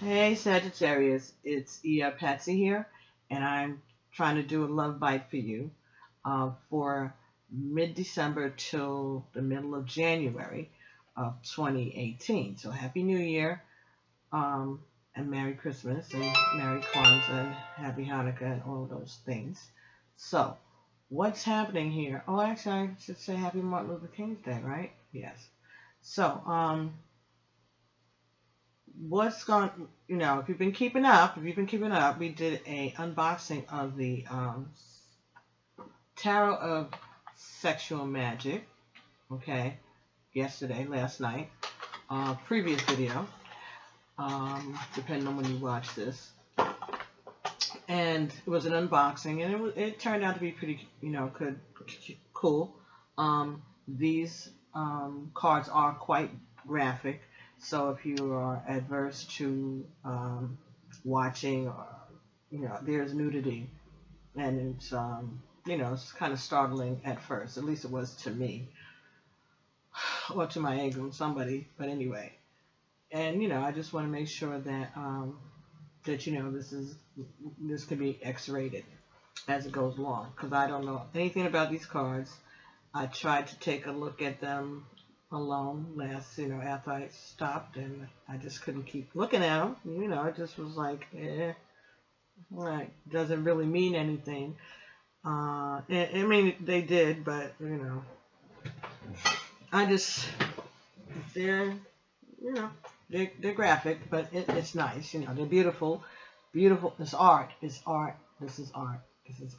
Hey Sagittarius, it's Patsy here, and I'm trying to do a love bite for you for mid-December till the middle of January of 2018. So Happy New Year, and Merry Christmas, and Merry Kwanzaa, and Happy Hanukkah, and all of those things. So, what's happening here? Oh, actually, I should say Happy Martin Luther King's Day, right? Yes. So, what's going, if you've been keeping up, we did a unboxing of the Tarot of Sexual Magic, okay, last night, previous video, depending on when you watch this, and it was an unboxing, and it turned out to be pretty, cool. These cards are quite graphic. So if you are adverse to watching, or there's nudity, and it's it's kind of startling at first. At least it was to me, or to my ego, somebody. But anyway, and I just want to make sure that this could be X-rated as it goes along, because I don't know anything about these cards. I tried to take a look at them alone after I stopped, and I just couldn't keep looking at them. It just was like, right, doesn't really mean anything. I mean, they did, but I just, they're they're graphic, but it's nice. They're beautiful. It's art. This is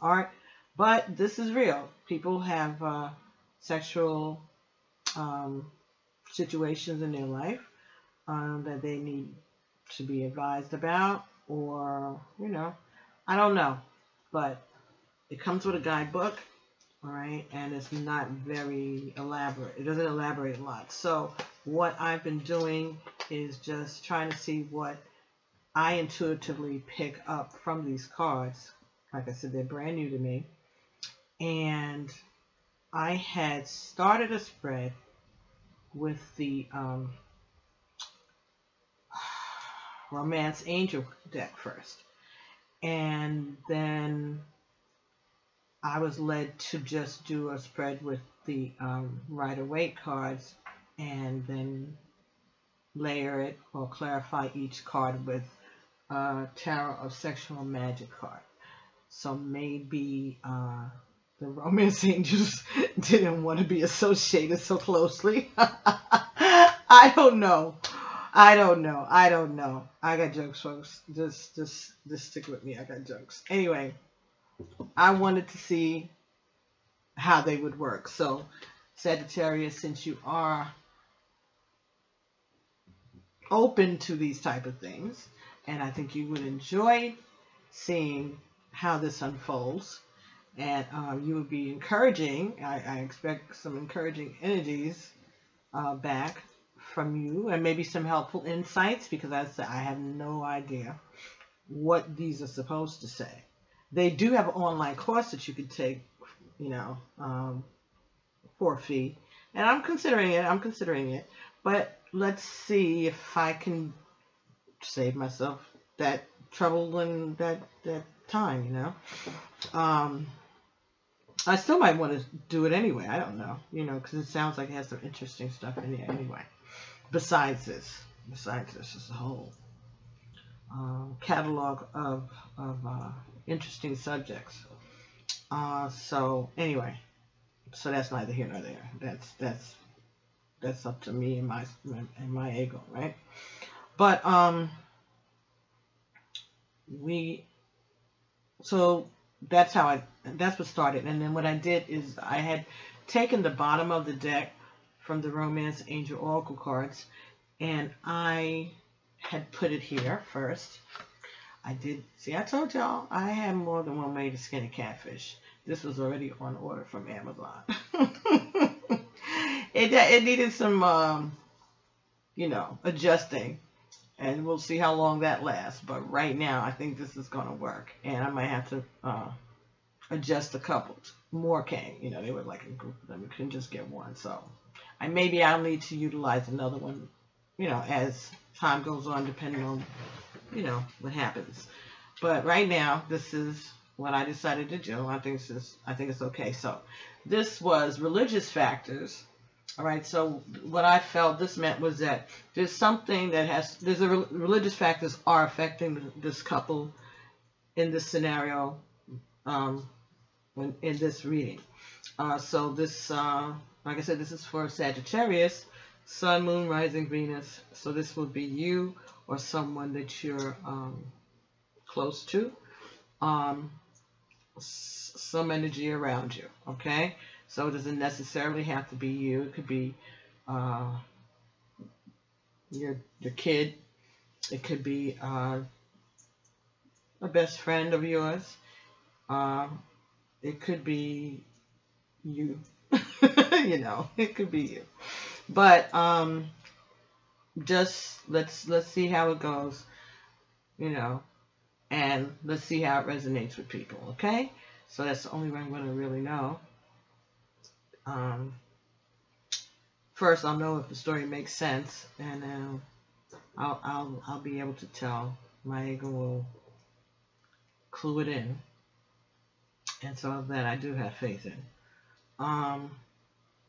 art. But this is real. People have sexual situations in their life that they need to be advised about, or I don't know, but it comes with a guidebook, all right, and it's not very elaborate. It doesn't elaborate a lot. So what I've been doing is just trying to see what I intuitively pick up from these cards. Like I said, they're brand new to me, and I had started a spread with the Romance Angel deck first, and then I was led to just do a spread with the Rider-Waite cards, and then layer it or clarify each card with Tarot of Sexual Magic card. So maybe the Romance Angels didn't want to be associated so closely. I don't know. I got jokes, folks. Just stick with me. I got jokes. Anyway, I wanted to see how they would work. So, Sagittarius, since you are open to these type of things, and I think you would enjoy seeing how this unfolds, and you would be encouraging. I expect some encouraging energies back from you, and maybe some helpful insights, because as I said, I have no idea what these are supposed to say. They do have an online course that you could take, for a fee, and I'm considering it. But let's see if I can save myself that trouble and that time, I still might want to do it anyway. I don't know, because it sounds like it has some interesting stuff in there anyway. Besides this is a whole catalog of interesting subjects. So anyway, so that's neither here nor there. That's up to me and my ego, right? But so that's what started. And then what I did is I had taken the bottom of the deck from the Romance Angel Oracle cards, and I had put it here first. I told y'all I had more than one way to skin a catfish. This was already on order from Amazon. It needed some adjusting, and we'll see how long that lasts. But right now, I think this is going to work, and I might have to adjust a couple. More came, they were like a group of them. You couldn't just get one, so maybe I'll need to utilize another one, as time goes on, depending on you know, what happens. But right now, this is what I decided to do. I think it's okay. So this was religious factors. All right. So what I felt this meant was that there's something that religious factors are affecting this couple in this scenario, in this reading. So this, like I said, this is for Sagittarius, Sun, Moon, Rising, Venus. So this would be you or someone that you're close to. Some energy around you. Okay. So it doesn't necessarily have to be you. It could be your kid. It could be a best friend of yours. It could be you. You know, it could be you. But just let's see how it goes. You know, and let's see how it resonates with people. Okay. So that's the only way I'm going to really know. First, I'll know if the story makes sense, and I'll be able to tell. My ego will clue it in, and so that I do have faith in.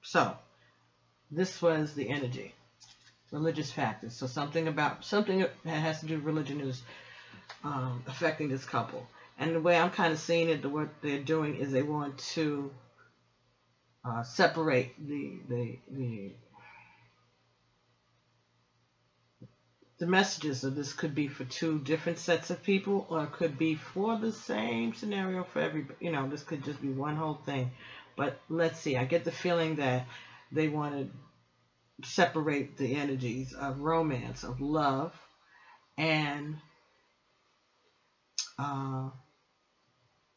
So this was the energy, religious factors. So something that has to do with religion is affecting this couple, and the way I'm kind of seeing it, what they're doing is they want to separate the messages of this. Could be for two different sets of people, or it could be for the same scenario for everybody. You know, this could just be one whole thing. But let's see. I get the feeling that they want to separate the energies of romance, of love, and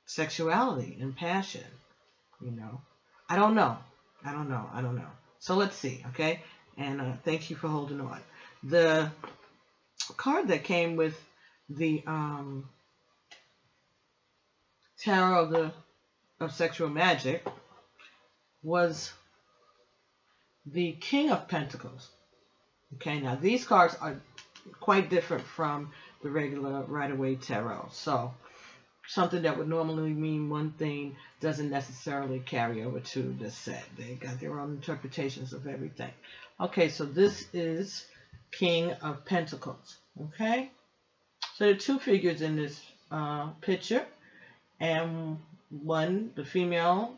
sexuality and passion. You know, I don't know. So let's see, okay? And thank you for holding on. The card that came with the tarot of sexual magic was the King of Pentacles. Okay, now these cards are quite different from the regular Rider-Waite tarot. So something that would normally mean one thing doesn't necessarily carry over to this set. They got their own interpretations of everything. Okay, so this is King of Pentacles. Okay, so there are two figures in this picture, and one, the female,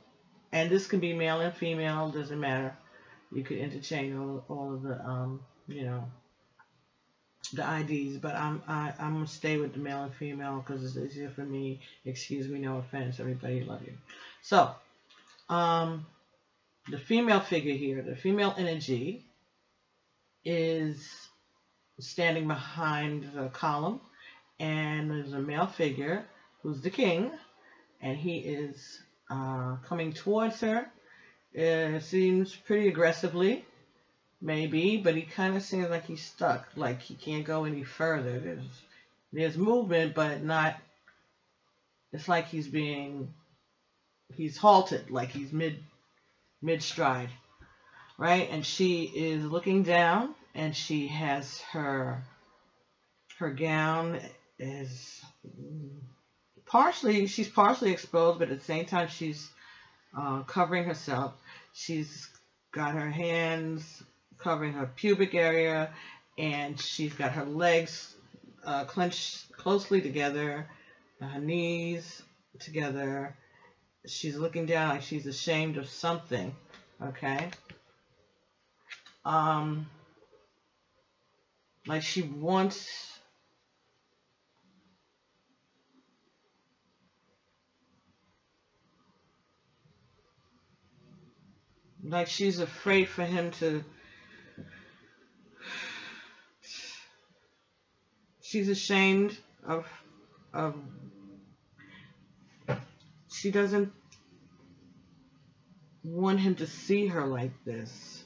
and this can be male and female, doesn't matter. You could interchange all of the you know, the IDs, but I'm gonna stay with the male and female because it's easier for me. Excuse me, no offense, everybody, love you. So, the female figure here, the female energy, is standing behind the column, and there's a male figure who's the king, and he is coming towards her. It seems pretty aggressively. Maybe, but he kind of seems like he's stuck, like he can't go any further. There's movement, but not. It's like he's halted, like he's mid stride, right? And she is looking down, and she has her gown is she's partially exposed, but at the same time she's covering herself. She's got her hands covering her pubic area, and she's got her legs clenched closely together, her knees together. She's looking down like she's ashamed of something. Okay, like she wants, like she's afraid for him to. She's ashamed of she doesn't want him to see her like this.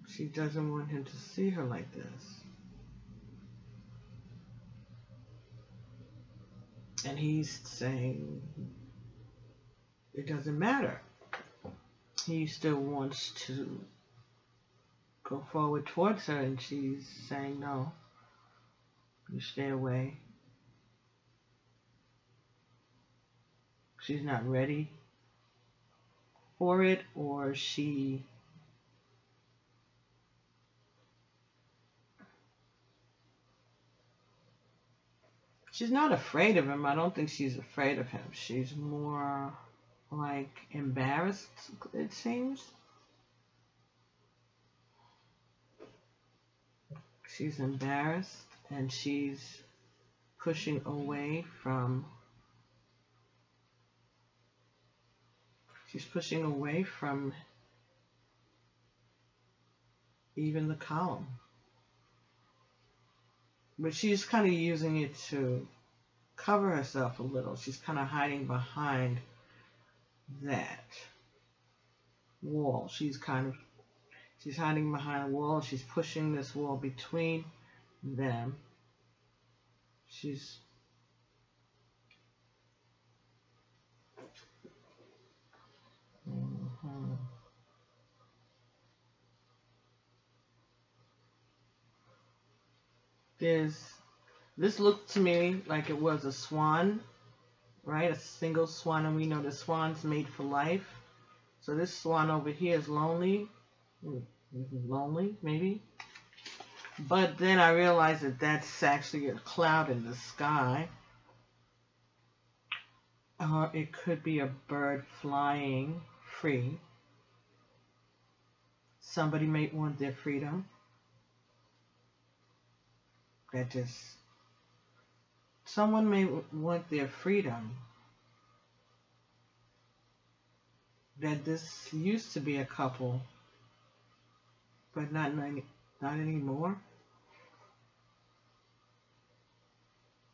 She doesn't want him to see her like this. And he's saying it doesn't matter. he still wants to go forward towards her, and she's saying, no, you stay away. She's not ready for it, or she's not afraid of him. I don't think she's afraid of him. She's more like embarrassed, it seems. She's embarrassed, and she's pushing away from even the column. But she's kind of using it to cover herself a little. She's kind of hiding behind that wall. She's hiding behind a wall. She's pushing this wall between them. She's this looked to me like it was a swan, right? A single swan, and we know the swan's made for life. So this swan over here is lonely, maybe. But then I realized that that's actually a cloud in the sky. Or it could be a bird flying free. Somebody may want their freedom. Someone may want their freedom. That this used to be a couple, but not anymore.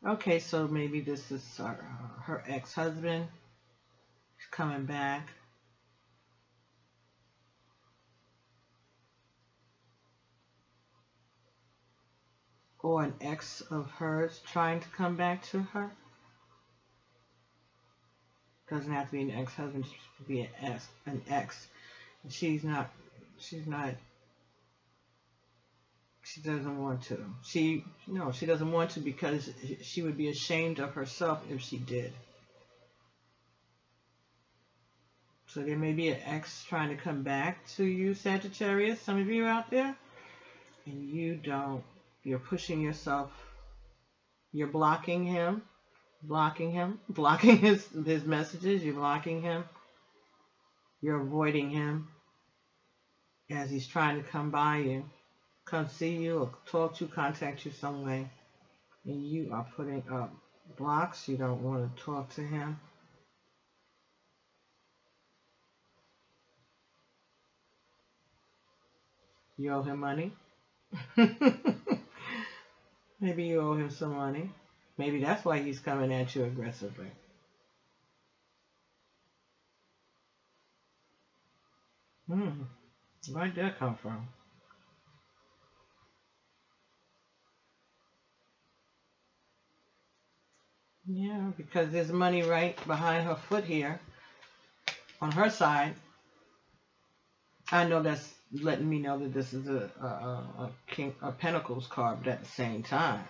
Okay, so maybe this is her ex-husband. He's coming back. Or an ex of hers trying to come back to her. Doesn't have to be an ex-husband, just to be an ex. She doesn't want to. She doesn't want to, because she would be ashamed of herself if she did. So there may be an ex trying to come back to you, Sagittarius, some of you out there, and you're pushing yourself, you're blocking his messages, you're blocking him, you're avoiding him as he's trying to come by you, come see you, or talk to you, contact you some way, and you are putting up blocks. You don't want to talk to him. You owe him money. Maybe you owe him some money. Maybe that's why he's coming at you aggressively. Where'd that come from? Yeah, because there's money right behind her foot here on her side. I know that's letting me know that this is a King of Pentacles card, but at the same time,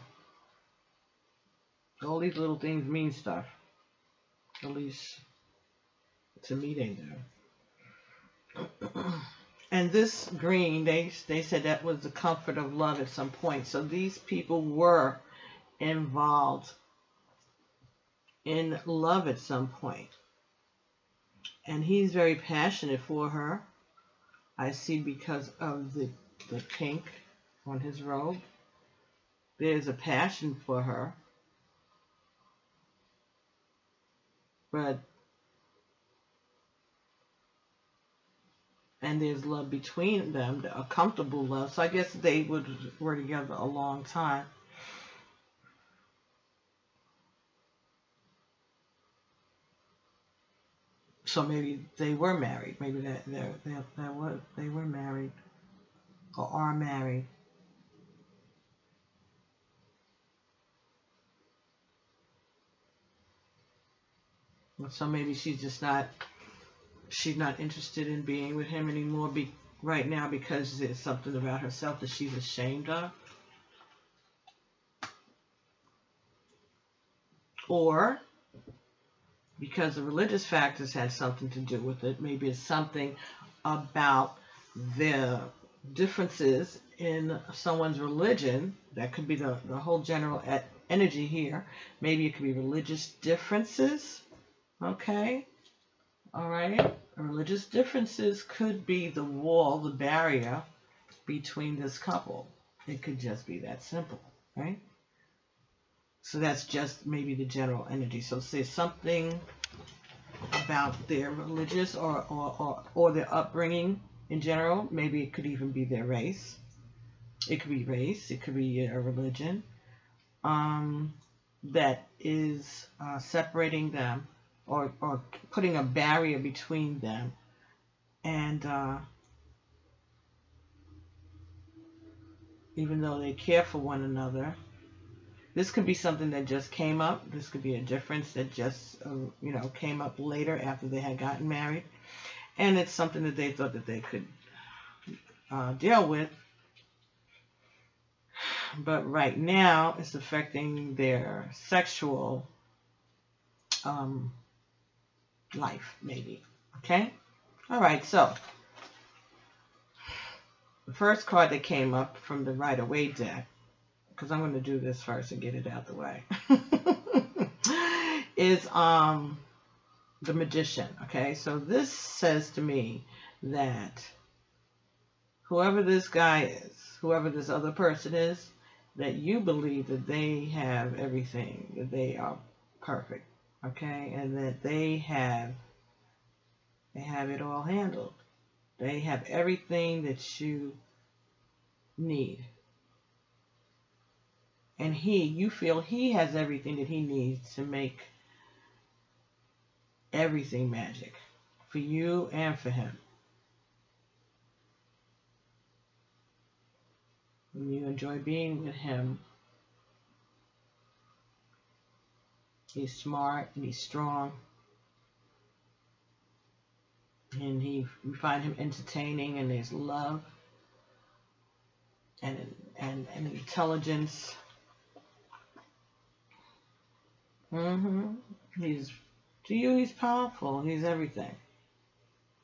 all these little things mean stuff. At least to me they do. And this green, they said that was the comfort of love at some point. So these people were involved in love at some point. And he's very passionate for her. I see, because of the pink on his robe. There's a passion for her. And there's love between them, a comfortable love. So I guess they were together a long time. So maybe they were married. Maybe they were married, or are married. So maybe she's just not she's not interested in being with him anymore right now because there's something about herself that she's ashamed of. Or because the religious factors had something to do with it. Maybe it's something about the differences in someone's religion. That could be the whole general energy here. Maybe it could be religious differences. Okay? All right? Religious differences could be the wall, the barrier between this couple. It could just be that simple, right? So that's just maybe the general energy. So say something about their religious or their upbringing in general. Maybe it could even be their race. It could be race. It could be a religion that is separating them or putting a barrier between them. And even though they care for one another, this could be something that just came up. This could be a difference that just, came up later after they had gotten married. And it's something that they thought that they could deal with. But right now, it's affecting their sexual life, maybe. Okay? All right, so the first card that came up from the Rider-Waite deck, because I'm going to do this first and get it out the way, is the Magician. Okay, so this says to me that whoever this guy is, whoever this other person is, that you believe that they have everything, that they are perfect, okay, and that they have it all handled. They have everything that you need. And you feel he has everything that he needs to make everything magic for you and for him. And you enjoy being with him. He's smart and he's strong. And you find him entertaining, and there's love and intelligence. To you, he's powerful. He's everything.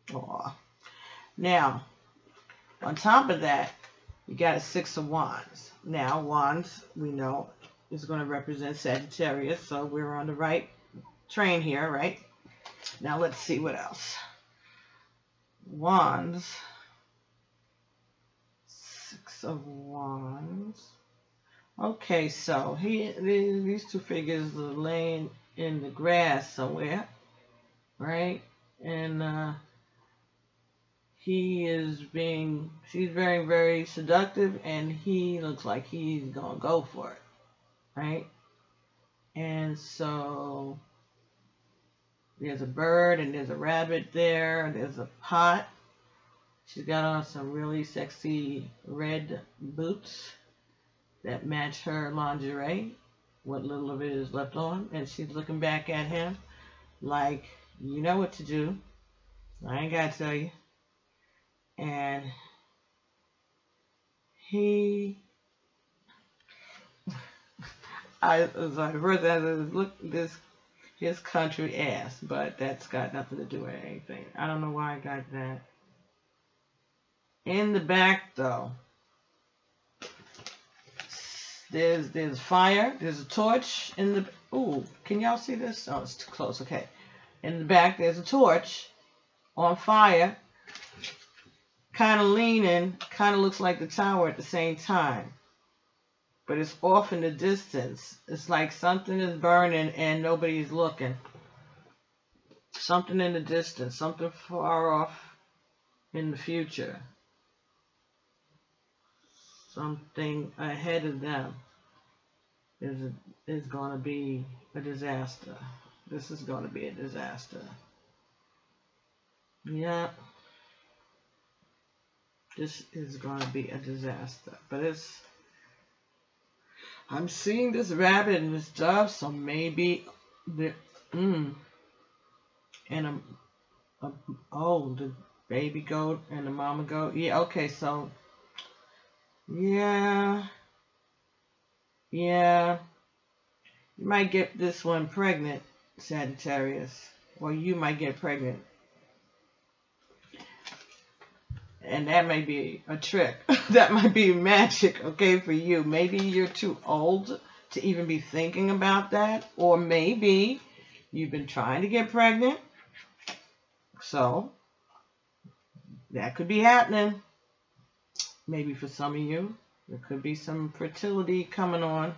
Aww. Now, on top of that, you got a Six of Wands. Now, Wands, we know, is going to represent Sagittarius, so we're on the right train here, right? Now, let's see what else. Wands. Six of Wands. Okay, so these two figures are laying in the grass somewhere, right? And she's very, very seductive, and he looks like he's gonna go for it, right? And so there's a bird and there's a rabbit there. There's a pot. She's got on some really sexy red boots that match her lingerie, what little of it is left on, and she's looking back at him like, you know what to do. I ain't gotta tell you. And look, his country ass, but that's got nothing to do with anything. I don't know why I got that. In the back, though, there's fire. There's a torch in the... Ooh, can y'all see this? Oh, it's too close. Okay. In the back, there's a torch on fire, kind of leaning, kind of looks like the tower at the same time. But it's off in the distance. It's like something is burning and nobody's looking. Something in the distance, something far off in the future. Something ahead of them is going to be a disaster. This is going to be a disaster. Yeah. This is going to be a disaster. But I'm seeing this rabbit and this dove, so maybe and Oh, the baby goat and the mama goat. Yeah, okay, so yeah, yeah. You might get this one pregnant, Sagittarius. Or you might get pregnant. And that may be a trick. That might be magic, okay, for you. Maybe you're too old to even be thinking about that. Or maybe you've been trying to get pregnant. So that could be happening. Maybe for some of you, there could be some fertility coming on.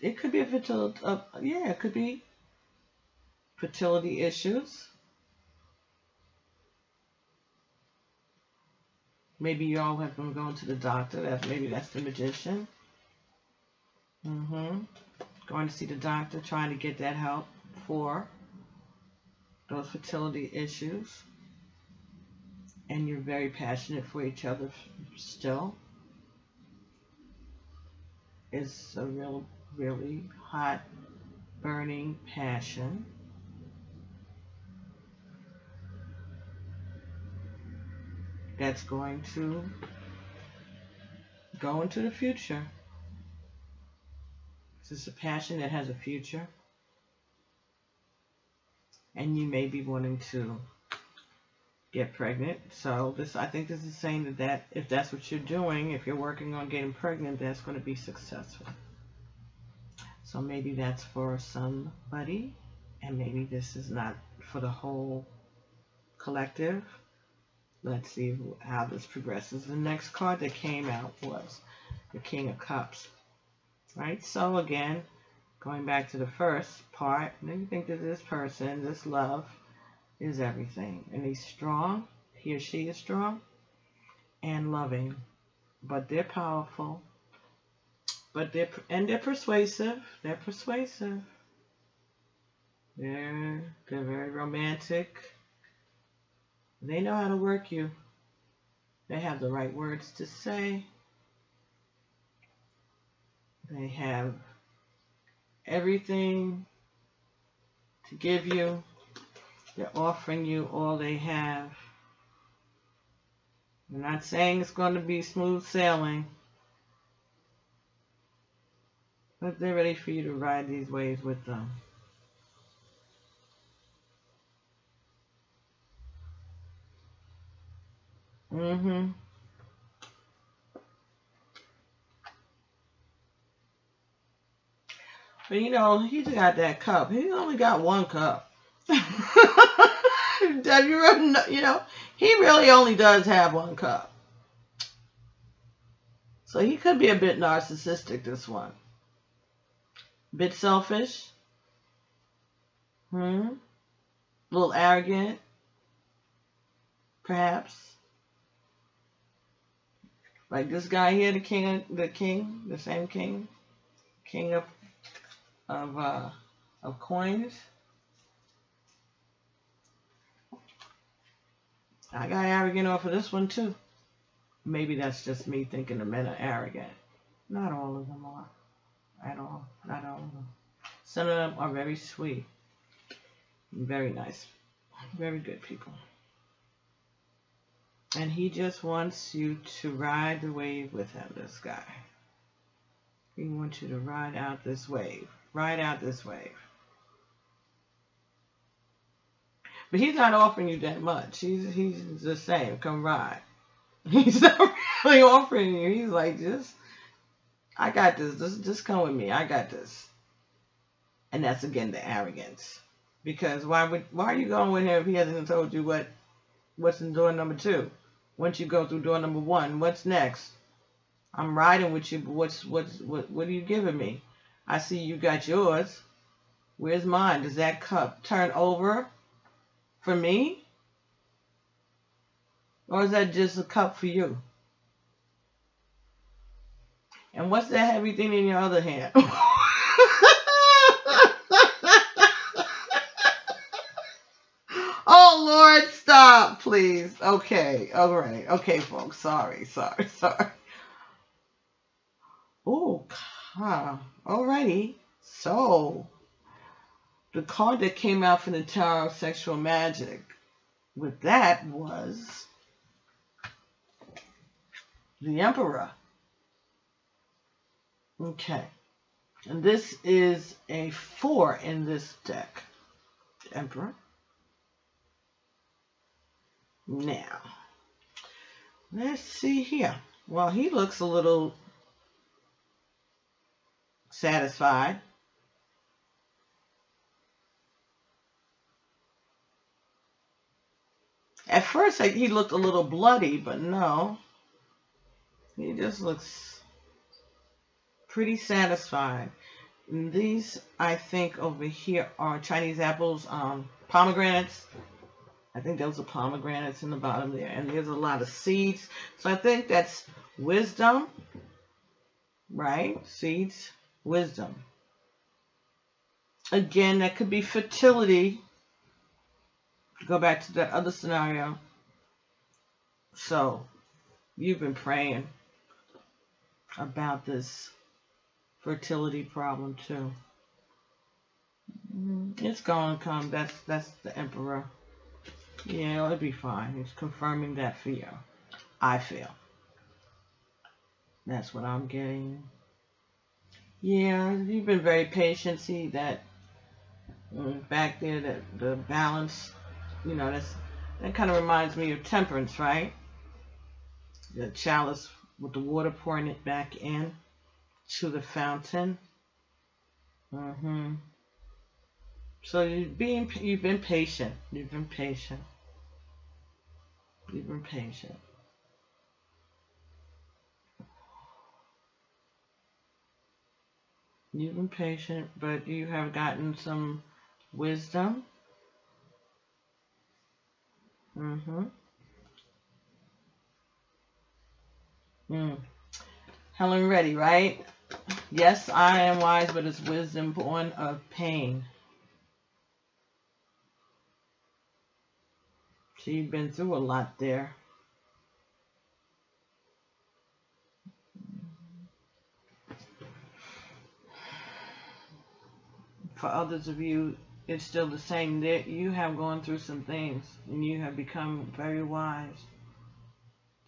It could be a fertility, yeah, it could be fertility issues. Maybe you all have been going to the doctor. Maybe that's the magician. Going to see the doctor, trying to get that help for those fertility issues. And you're very passionate for each other still. It's a really hot, burning passion. That's going to go into the future. This is a passion that has a future. And you may be wanting to get pregnant. So I think this is saying that if that's what you're doing, if you're working on getting pregnant, that's going to be successful. So maybe that's for somebody, and maybe this is not for the whole collective. Let's see how this progresses. The next card that came out was the King of Cups. Right? So again, going back to the first part, you think that this person, this love, is everything. And he's strong. He or she is strong and loving. But they're powerful. But they're persuasive. They're persuasive. They're very romantic. They know how to work you. They have the right words to say. They have everything to give you. They're offering you all they have. I'm not saying it's going to be smooth sailing, but they're ready for you to ride these waves with them. But you know, he's got that cup. He's only got one cup. Have you ever, you know, he really only does have one cup. So he could be a bit narcissistic, this one. A bit selfish. A little arrogant. Perhaps. Like this guy here, the same king. King of coins. I got arrogant off of this one too. Maybe that's just me thinking the men are arrogant. Not all of them are. At all. Not all of them. Some of them are very sweet. Very nice. Very good people. And he just wants you to ride the wave with him, this guy. He wants you to ride out this wave. Ride out this wave. But he's not offering you that much. He's just saying, come ride. He's not really offering you. He's like, I got this. Just come with me. I got this. And that's again the arrogance. Because why are you going with him if he hasn't told you what's in door number 2? Once you go through door number 1, what's next? I'm riding with you, but what are you giving me? I see you got yours. Where's mine? Does that cup turn over for me? Or is that just a cup for you? And what's that heavy thing in your other hand? Oh, Lord, stop, please. Okay, all right. Okay, folks. Sorry. Oh, alrighty. So, the card that came out from the Tower of Sexual Magic with that was the Emperor. Okay. And this is a 4 in this deck. Emperor. Now, let's see here. Well, he looks a little satisfied. At first, he looked a little bloody, but no. He just looks pretty satisfied. And these, I think, over here are Chinese apples, pomegranates. I think those are pomegranates in the bottom there. And there's a lot of seeds. So I think that's wisdom, right? Seeds, wisdom. Again, that could be fertility. Go back to that other scenario. So, you've been praying about this fertility problem too. It's going to come. That's the Emperor. Yeah, it'll be fine. It's confirming that for you. I feel. That's what I'm getting. Yeah, you've been very patient. See that back there, that the balance. You know, that kind of reminds me of temperance, right? The chalice with the water pouring it back in to the fountain. So you've been patient. You've been patient. You've been patient. You've been patient, but you have gotten some wisdom. Helen Reddy, right? Yes, I am wise, but it's wisdom born of pain. So you've been through a lot there. For others of you, it's still the same. That you have gone through some things, and you have become very wise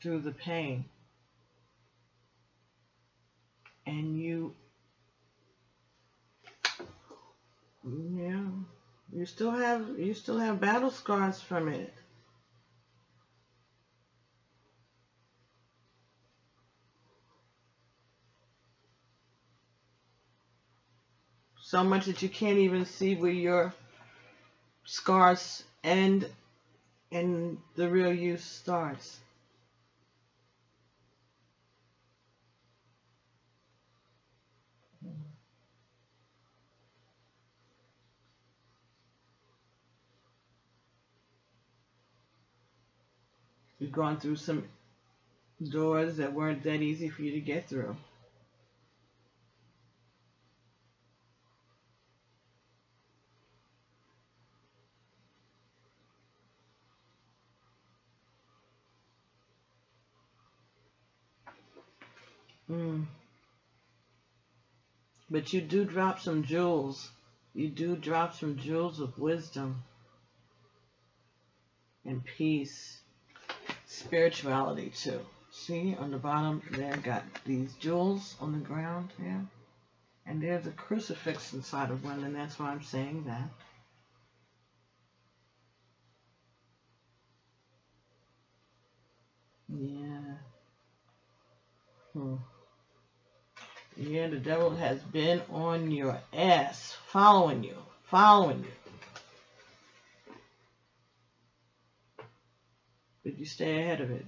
through the pain. And you still have battle scars from it. So much that you can't even see where your scars end and the real you starts. You've gone through some doors that weren't that easy for you to get through. But you do drop some jewels. You do drop some jewels of wisdom and peace. Spirituality too. See on the bottom there, got these jewels on the ground here. And there's a crucifix inside of one, and that's why I'm saying that. Yeah. Yeah, the devil has been on your ass, following you. But you stay ahead of it.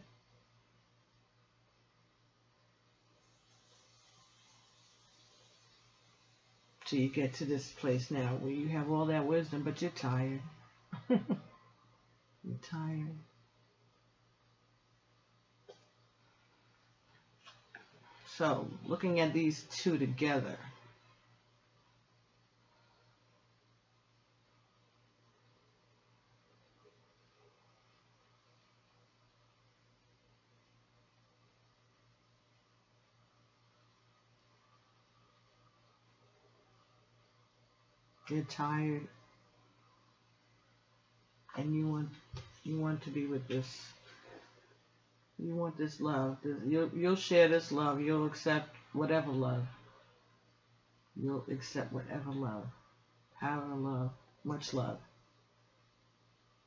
So you get to this place now where you have all that wisdom, but you're tired. You're tired. So, looking at these two together. You're tired. and you want to be with this. You want this love. You'll share this love. You'll accept whatever love. You'll accept whatever love, however love, much love,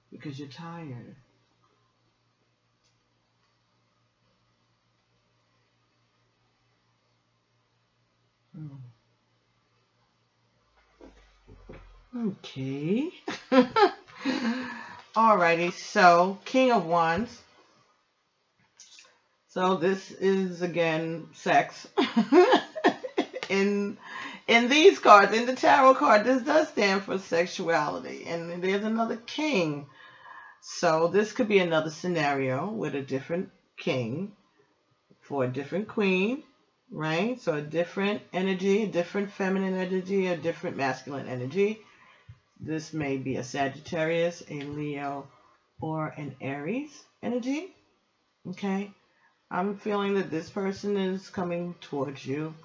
because you're tired. Okay. Alrighty, so King of Wands. So this is again sex. in these cards, in the tarot card, this does stand for sexuality. And there's another king. So this could be another scenario with a different king for a different queen, right? So a different energy, a different feminine energy, a different masculine energy. This may be a Sagittarius, a Leo, or an Aries energy. Okay? I'm feeling that this person is coming towards you.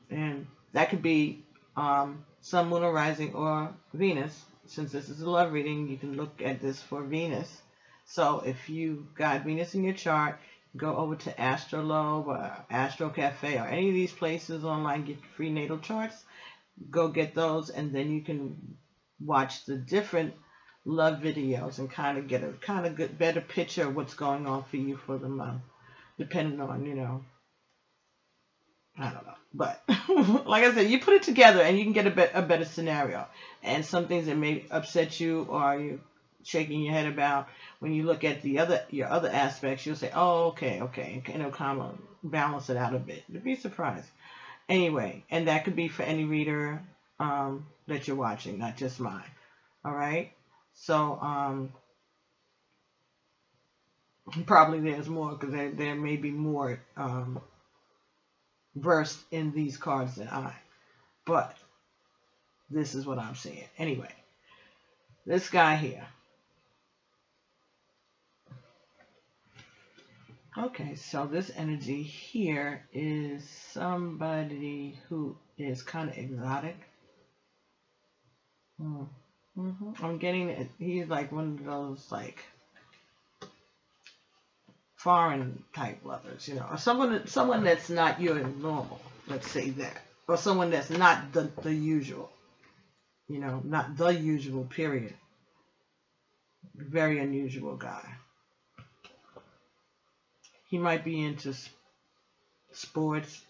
And that could be Sun, Moon, or Rising, or Venus. Since this is a love reading, you can look at this for Venus. So if you got Venus in your chart, go over to Astrolobe or Astro Cafe or any of these places online, get free natal charts. Go get those, and then you can watch the different love videos and kind of get a good, better picture of what's going on for you for the month, depending on, you know, I don't know. But like I said, you put it together and you can get a better scenario. And some things that may upset you or you shaking your head about, when you look at your other aspects, you'll say, oh, okay, and it'll kind of balance it out a bit. You'd be surprised. Anyway, and that could be for any reader that you're watching, not just mine. All right? So probably there's more, because there may be more versed in these cards than I. But this is what I'm seeing. Anyway, this guy here. Okay, so this energy here is somebody who is kind of exotic. I'm getting it. He's like one of those like foreign type lovers, you know, or someone that's not your normal. Let's say that, or someone that's not the usual. You know, not the usual. Period. Very unusual guy. He might be into sports,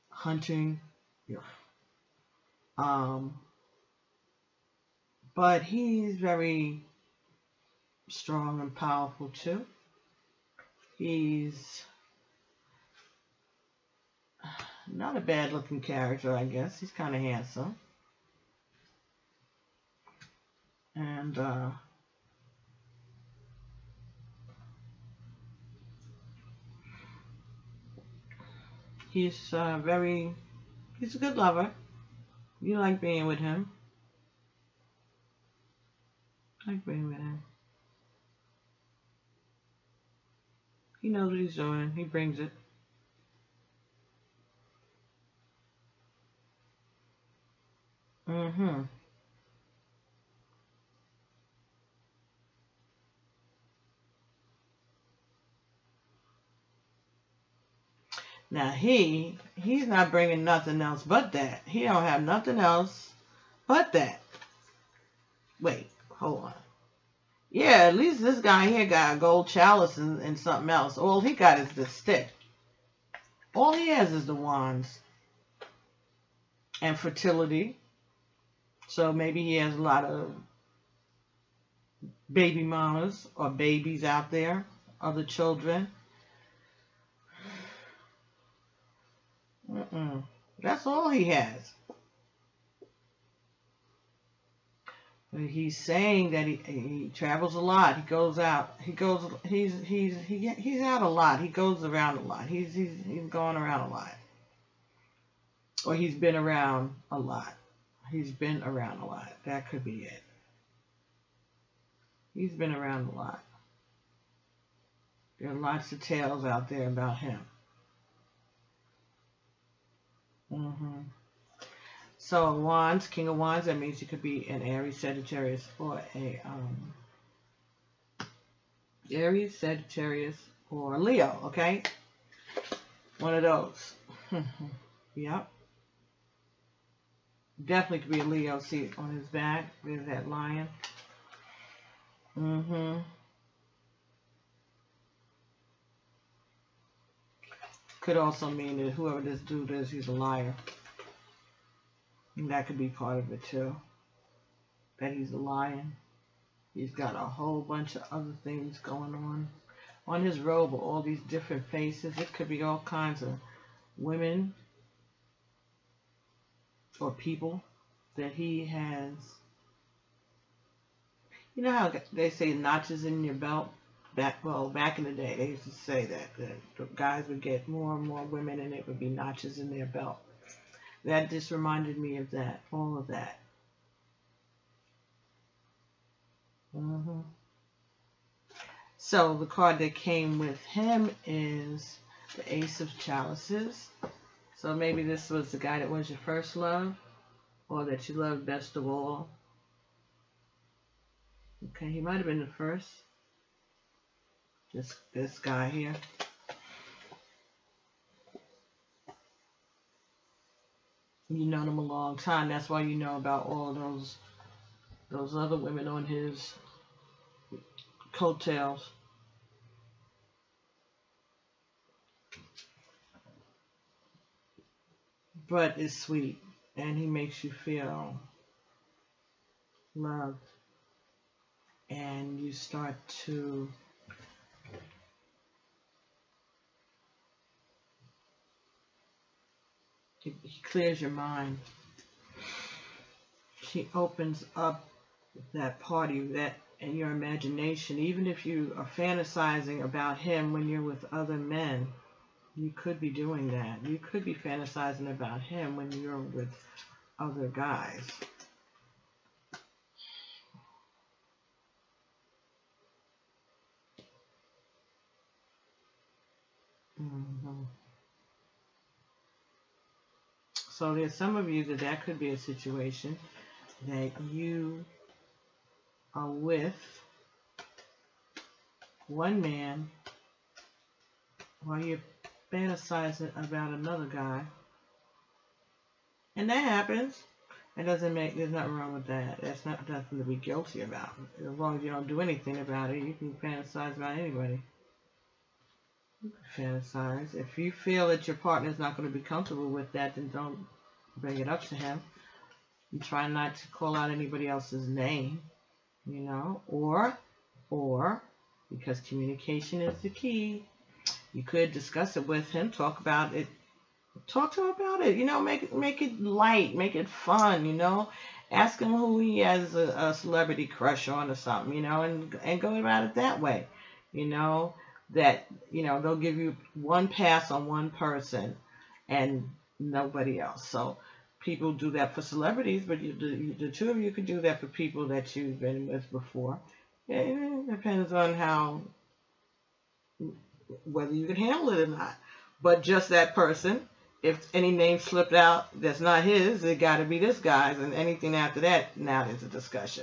hunting, but he's very strong and powerful too. He's not a bad looking character, I guess. He's kind of handsome. And he's a good lover. You like being with him. I like being with him. He knows what he's doing. He brings it. Now he's not bringing nothing else but that. He don't have nothing else but that. Wait, hold on. Yeah, at least this guy here got a gold chalice and something else. All he got is the stick. All he has is the wands. And fertility. So maybe he has a lot of baby mamas or babies out there, other children. That's all he has. But he's saying that he travels a lot. He goes out. He's out a lot. He goes around a lot. He's going around a lot. Or he's been around a lot. He's been around a lot. That could be it. He's been around a lot. There are lots of tales out there about him. So Wands, King of Wands, that means you could be an Aries, Sagittarius, or a Aries, Sagittarius, or Leo, okay? One of those. Yep. Definitely could be a Leo. See on his back, there's that lion. Could also mean that whoever this dude is, he's a liar. And that could be part of it too. That he's a lion. He's got a whole bunch of other things going on his robe, all these different faces. It could be all kinds of women or people that he has. You know how they say notches in your belt? Back in the day, they used to say that the guys would get more and more women, and it would be notches in their belt. That just reminded me of that, all of that. So the card that came with him is the Ace of Chalices. So maybe this was the guy that was your first love, or that you loved best of all. Okay, he might have been the first. This guy here. You known him a long time. That's why you know about all those other women on his coattails. But it's sweet, and he makes you feel loved, and you start to he clears your mind. He opens up that party, that in your imagination. Even if you are fantasizing about him when you're with other men, you could be doing that. You could be fantasizing about him when you're with other guys. So there's some of you that could be a situation that you are with one man while you're fantasizing about another guy. And that happens. There's nothing wrong with that. That's not nothing to be guilty about. As long as you don't do anything about it, you can fantasize about anybody. Fantasize. If you feel that your partner's not going to be comfortable with that, then don't bring it up to him. You try not to call out anybody else's name, you know, or because communication is the key, you could discuss it with him, talk about it, talk to him about it, you know, make it light, make it fun, you know, ask him who he has a celebrity crush on or something, you know, and go about it that way, you know. That, you know, they'll give you one pass on one person and nobody else. So people do that for celebrities, but the two of you could do that for people that you've been with before. It depends on whether you can handle it or not. But just that person, if any name slipped out that's not his, it got to be this guy's, and anything after that, now there's a discussion.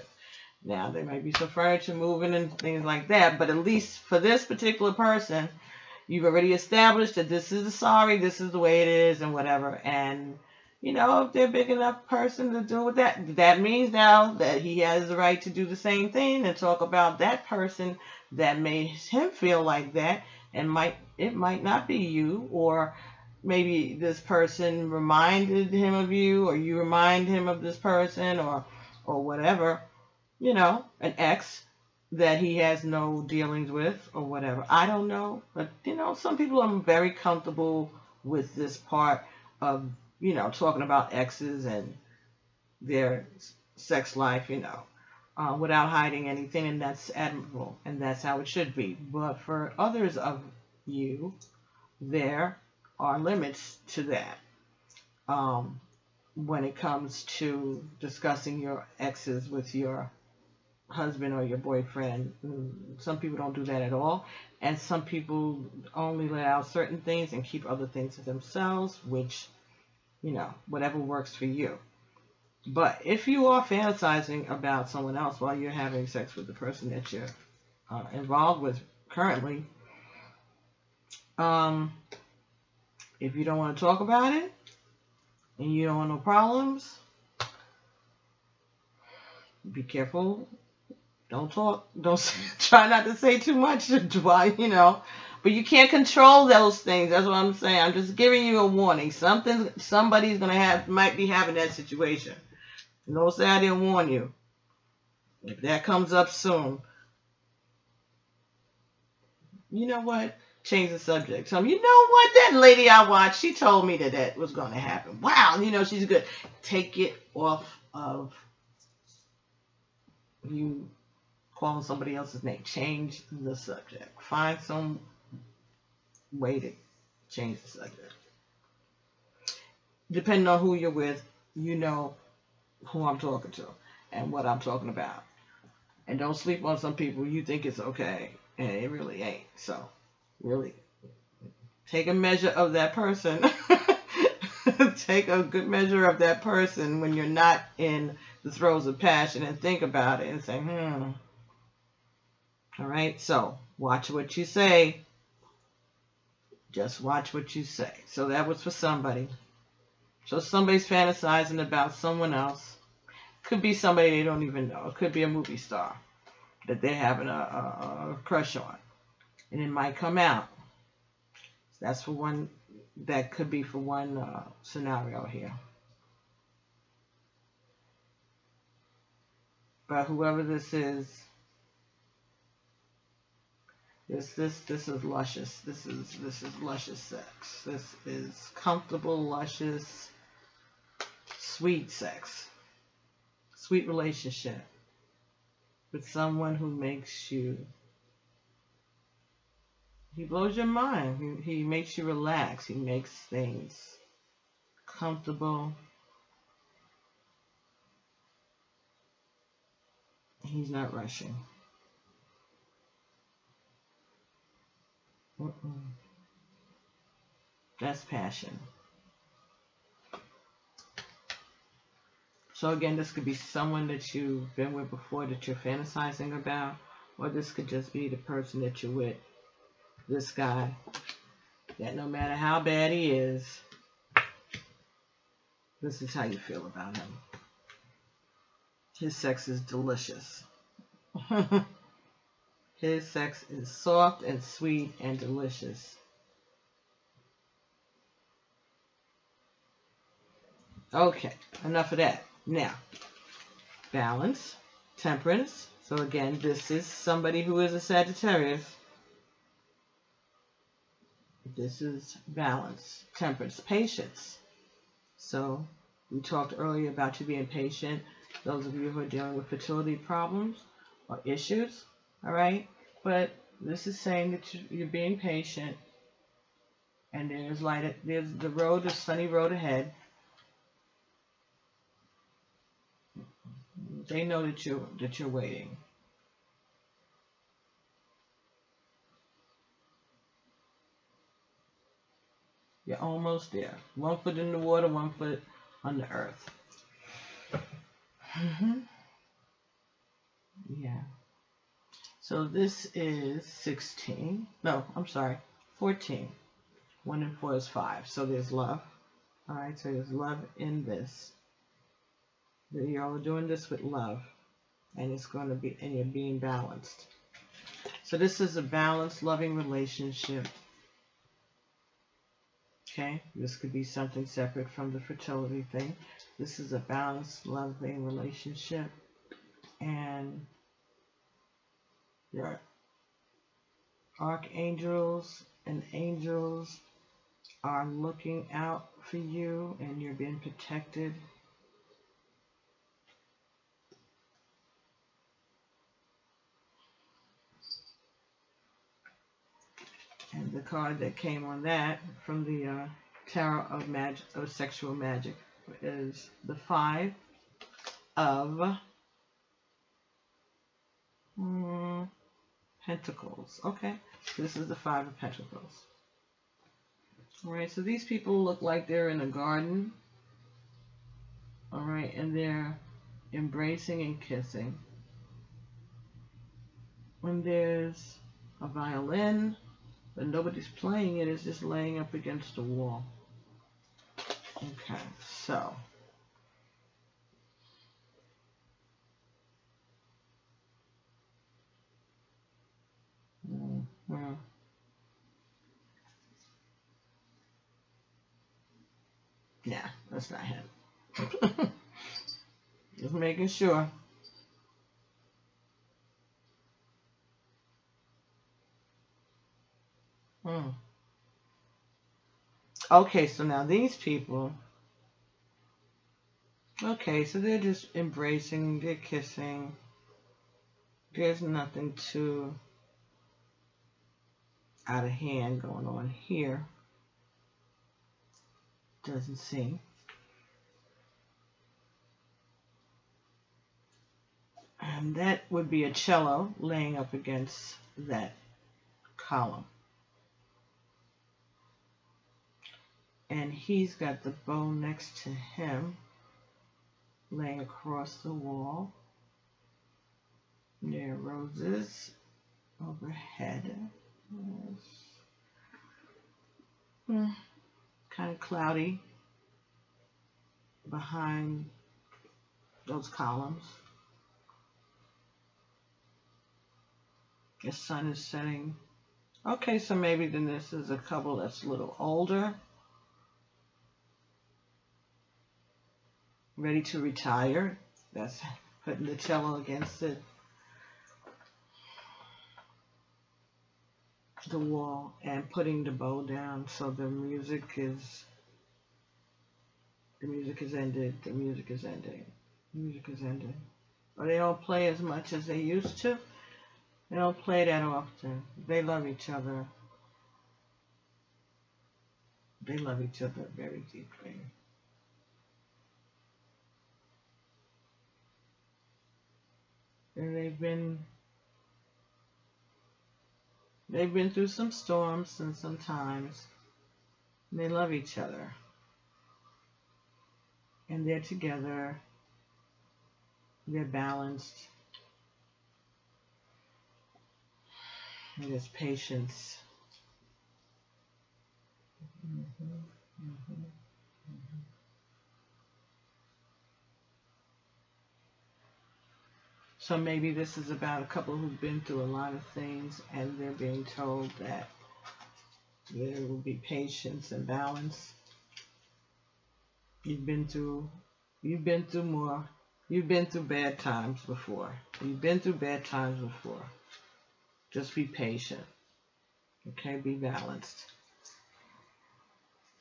Now, there might be some furniture moving and things like that, but at least for this particular person, you've already established that this is this is the way it is, and whatever. And, you know, if they're a big enough person to do with that, that means now that he has the right to do the same thing and talk about that person that made him feel like that, and it might not be you, or maybe this person reminded him of you, or you remind him of this person, or whatever. You know, an ex that he has no dealings with or whatever. I don't know. But, you know, some people are very comfortable with this part of, you know, talking about exes and their sex life, you know, without hiding anything. And that's admirable. And that's how it should be. But for others of you, there are limits to that. When it comes to discussing your exes with your husband or your boyfriend. Some people don't do that at all, and some people only let out certain things and keep other things to themselves, which, you know, whatever works for you. But if you are fantasizing about someone else while you're having sex with the person that you're involved with currently, if you don't want to talk about it and you don't want no problems, be careful. Don't talk. Don't try not to say too much. But you can't control those things. That's what I'm saying. I'm just giving you a warning. Somebody's might be having that situation. No, say I didn't warn you. If that comes up soon, you know what? Change the subject. So you know what? That lady I watched, she told me that was going to happen. Wow, she's good. Take it off of you calling somebody else's name. Change the subject. Find some way to change the subject. Depending on who you're with, you know who I'm talking to and what I'm talking about. And don't sleep on some people you think it's okay and it really ain't. So really take a measure of that person. Take a good measure of that person when you're not in the throes of passion and think about it and say, all right, so watch what you say. Just watch what you say. So that was for somebody. So somebody's fantasizing about someone else. Could be somebody they don't even know. It could be a movie star that they're having a crush on. And it might come out. That's for one. That could be for one scenario here. But whoever this is, this is luscious. This is luscious sex. This is comfortable, luscious, sweet sex. Sweet relationship with someone who makes you, he blows your mind. He makes you relax. He makes things comfortable. He's not rushing. That's passion. So again, this could be someone that you've been with before that you're fantasizing about, or this could just be the person that you're with. This guy, that no matter how bad he is, this is how you feel about him. His sex is delicious. His sex is soft and sweet and delicious. Okay, enough of that. Now, balance, temperance. So again, this is somebody who is a Sagittarius. This is balance, temperance, patience. So we talked earlier about you being patient. Those of you who are dealing with fertility problems or issues, all right? But this is saying that you're being patient, and there's the sunny road ahead. They know that you're waiting. You're almost there. 1 foot in the water, 1 foot on the earth. Yeah. So this is 16. No, I'm sorry. 14. 1 and 4 is 5. So there's love. All right. So there's love in this. You're doing this with love, and it's going to be, and you're being balanced. So this is a balanced, loving relationship. Okay, this could be something separate from the fertility thing. This is a balanced, loving relationship, and your archangels and angels are looking out for you, and you're being protected. And the card that came on that from the Tarot of Magic, of Sexual Magic, is the 5 of Pentacles. Okay, this is the 5 of Pentacles. All right, so these people look like they're in a garden. All right, and they're embracing and kissing. When there's a violin, but nobody's playing it, it's just laying up against the wall. Okay, so yeah, that's not him. Just making sure. Okay, so now these people, okay, so they're just embracing, they're kissing. There's nothing too out of hand going on here. Doesn't seem. And that would be a cello laying up against that column. And he's got the bow next to him, laying across the wall. There are roses overhead. Kind of cloudy behind those columns. The sun is setting. Okay, so maybe then this is a couple that's a little older, ready to retire. That's putting the cello against the wall and putting the bow down, so the music is ended, the music is ending, the music is ending. But they don't play as much as they used to. They don't play that often. They love each other. They love each other very deeply. And they've been through some storms and some times. And they love each other. And they're together. They're balanced. And there's patience. So maybe this is about a couple who've been through a lot of things, and they're being told that there will be patience and balance. You've been through more. You've been through bad times before. You've been through bad times before. Just be patient. Okay, be balanced.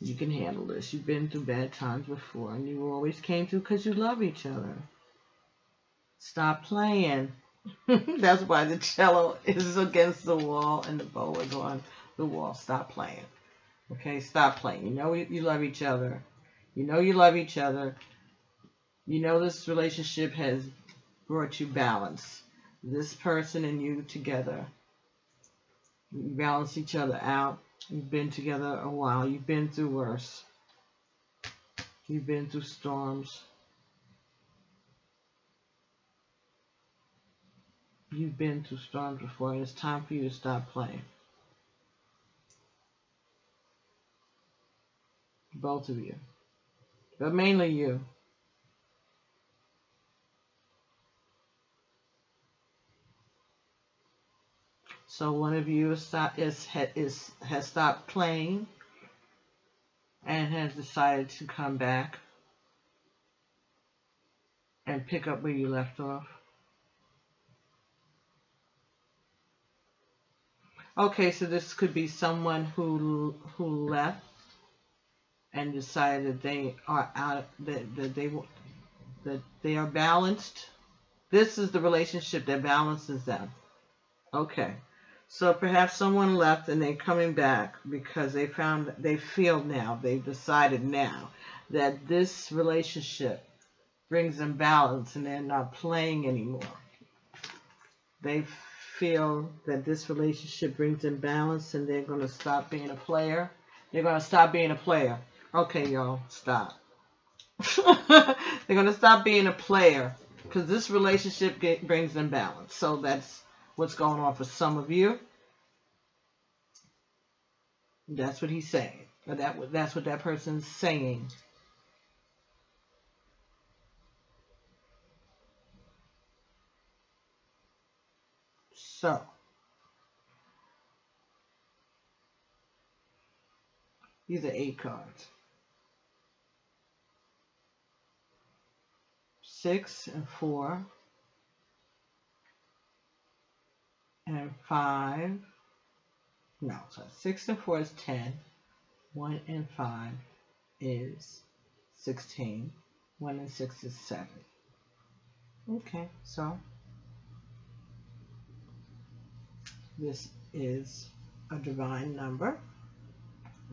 You can handle this. You've been through bad times before, and you always came through because you love each other. Stop playing. That's why the cello is against the wall and the bow is on the wall. Stop playing. Okay, stop playing. You know you love each other. You know you love each other. You know this relationship has brought you balance. This person and you together. You balance each other out. You've been together a while. You've been through worse. You've been through storms. You've been through storms before, and it's time for you to stop playing. Both of you. But mainly you. So one of you has stopped playing and has decided to come back and pick up where you left off. Okay, so this could be someone who left and decided that they are out, that they are balanced. This is the relationship that balances them. Okay, so perhaps someone left and they're coming back because they've decided now that this relationship brings them balance and they're not playing anymore. They feel that this relationship brings them balance and they're going to stop being a player. They're going to stop being a player. Okay, y'all, stop. They're going to stop being a player because this relationship brings them balance. So that's what's going on for some of you. That's what he's saying. Or that's what that person's saying. So, these are 8 cards. 6 and 4 and 5. No, so 6 and 4 is 10. 1 and 5 is 16. 1 and 6 is 7. Okay, so this is a divine number.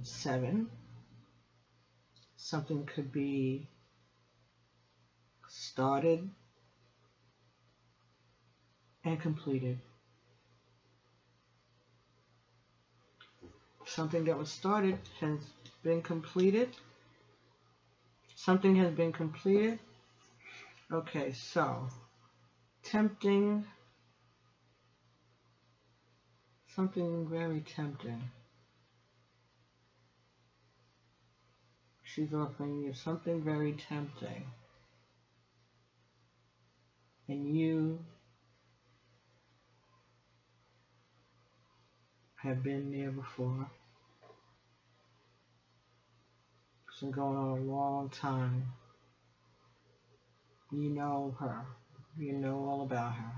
7. Something could be started and completed. Something that was started has been completed. Something has been completed. Okay, so tempting. Something very tempting. She's offering you something very tempting. And you have been there before. It's been going on a long time. You know her. You know all about her.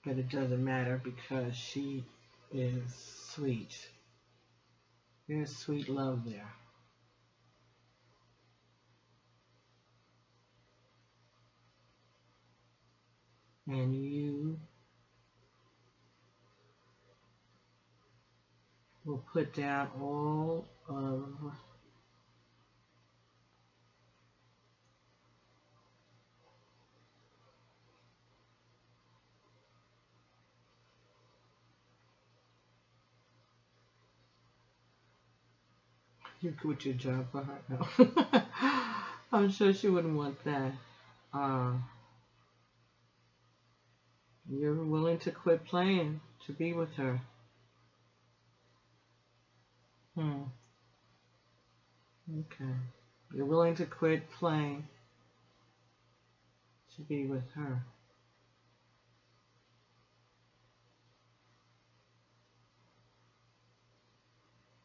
But it doesn't matter because she is sweet. There's sweet love there. And you will put down all of you quit your job for her. No. I'm sure she wouldn't want that. You're willing to quit playing to be with her. Okay. You're willing to quit playing to be with her.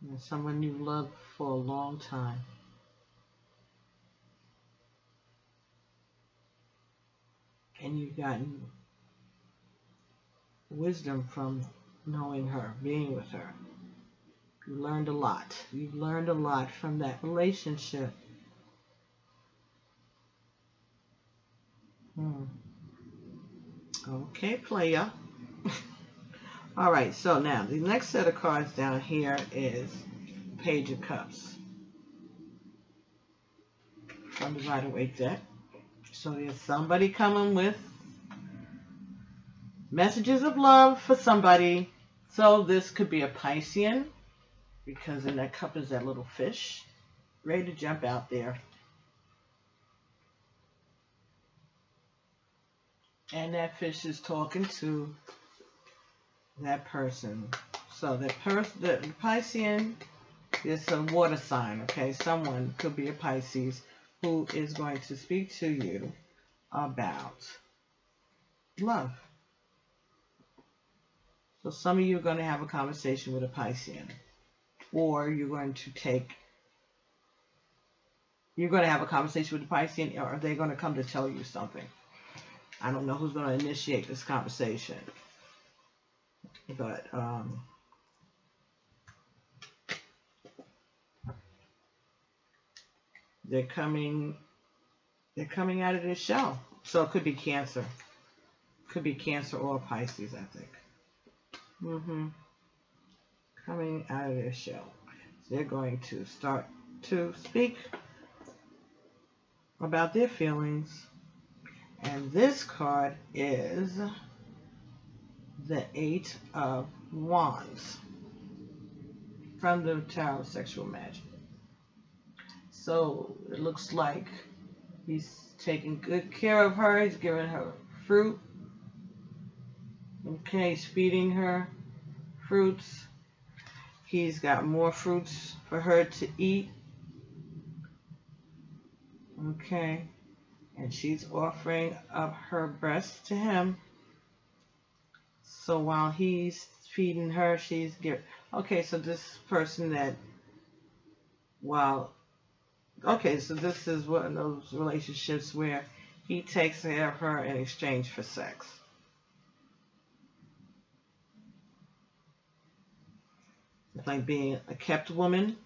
And someone you've loved for a long time. And you've gotten wisdom from knowing her, being with her. You learned a lot. You've learned a lot from that relationship. Okay, player. All right, so now the next set of cards down here is Page of Cups from the Rider-Waite deck. So there's somebody coming with messages of love for somebody. So this could be a Piscean, because in that cup is that little fish ready to jump out there. And that fish is talking to that person. So the Piscean is a water sign, okay? Someone could be a Pisces who is going to speak to you about love. So some of you are going to have a conversation with a Piscean. Or you're going to have a conversation with the Piscean, or they're going to come to tell you something. I don't know who's going to initiate this conversation. But they're coming out of their shell. So it could be Cancer. Could be Cancer or Pisces, I think. Coming out of their shell. So they're going to start to speak about their feelings. And this card is the 8 of Wands. from the Tower of Sexual Magic. So it looks like he's taking good care of her. He's giving her fruit. Okay, he's feeding her fruits. He's got more fruits for her to eat. Okay, and she's offering up her breast to him. So while he's feeding her, she's giving. Okay, so this person that, while, okay, so this is one of those relationships where he takes care of her in exchange for sex. It's like being a kept woman.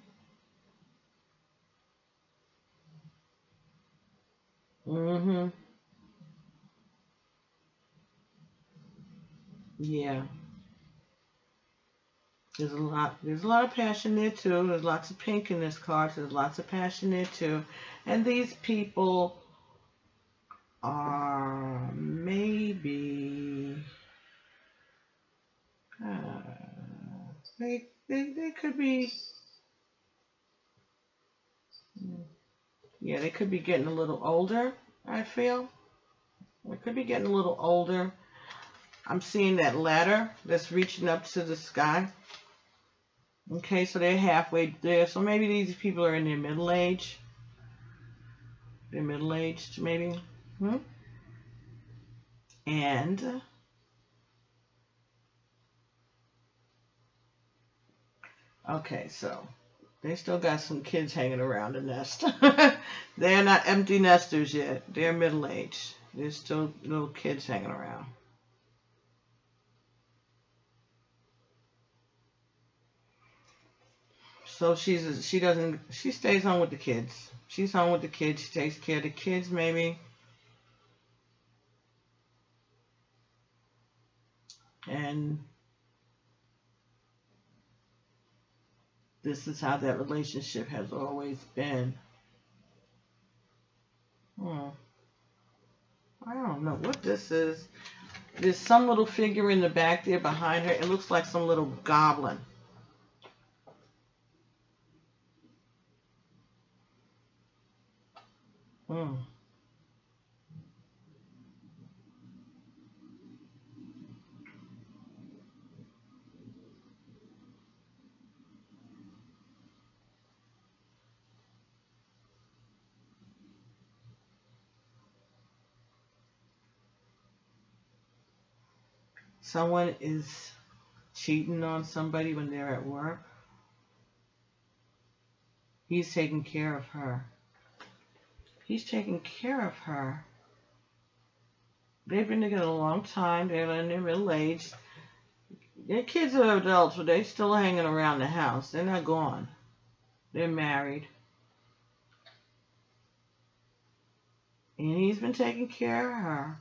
Mm-hmm. Yeah. There's a lot of passion there too. There's lots of pink in this card, so there's lots of passion there too. And these people are maybe they could be, yeah, they could be getting a little older, I feel. They could be getting a little older. I'm seeing that ladder that's reaching up to the sky. Okay, so they're halfway there. So maybe these people are in their middle age. They're middle-aged, maybe. And okay, so they still got some kids hanging around the nest. They're not empty nesters yet. They're middle-aged. There's still little kids hanging around. So she stays home with the kids. She's home with the kids. She takes care of the kids, maybe. And this is how that relationship has always been. I don't know what this is. There's some little figure in the back there behind her. It looks like some little goblin. Someone is cheating on somebody when they're at work. He's taking care of her. He's taking care of her. They've been together a long time. They're in their middle age. Their kids are adults, but they're still hanging around the house. They're not gone. They're married. And he's been taking care of her.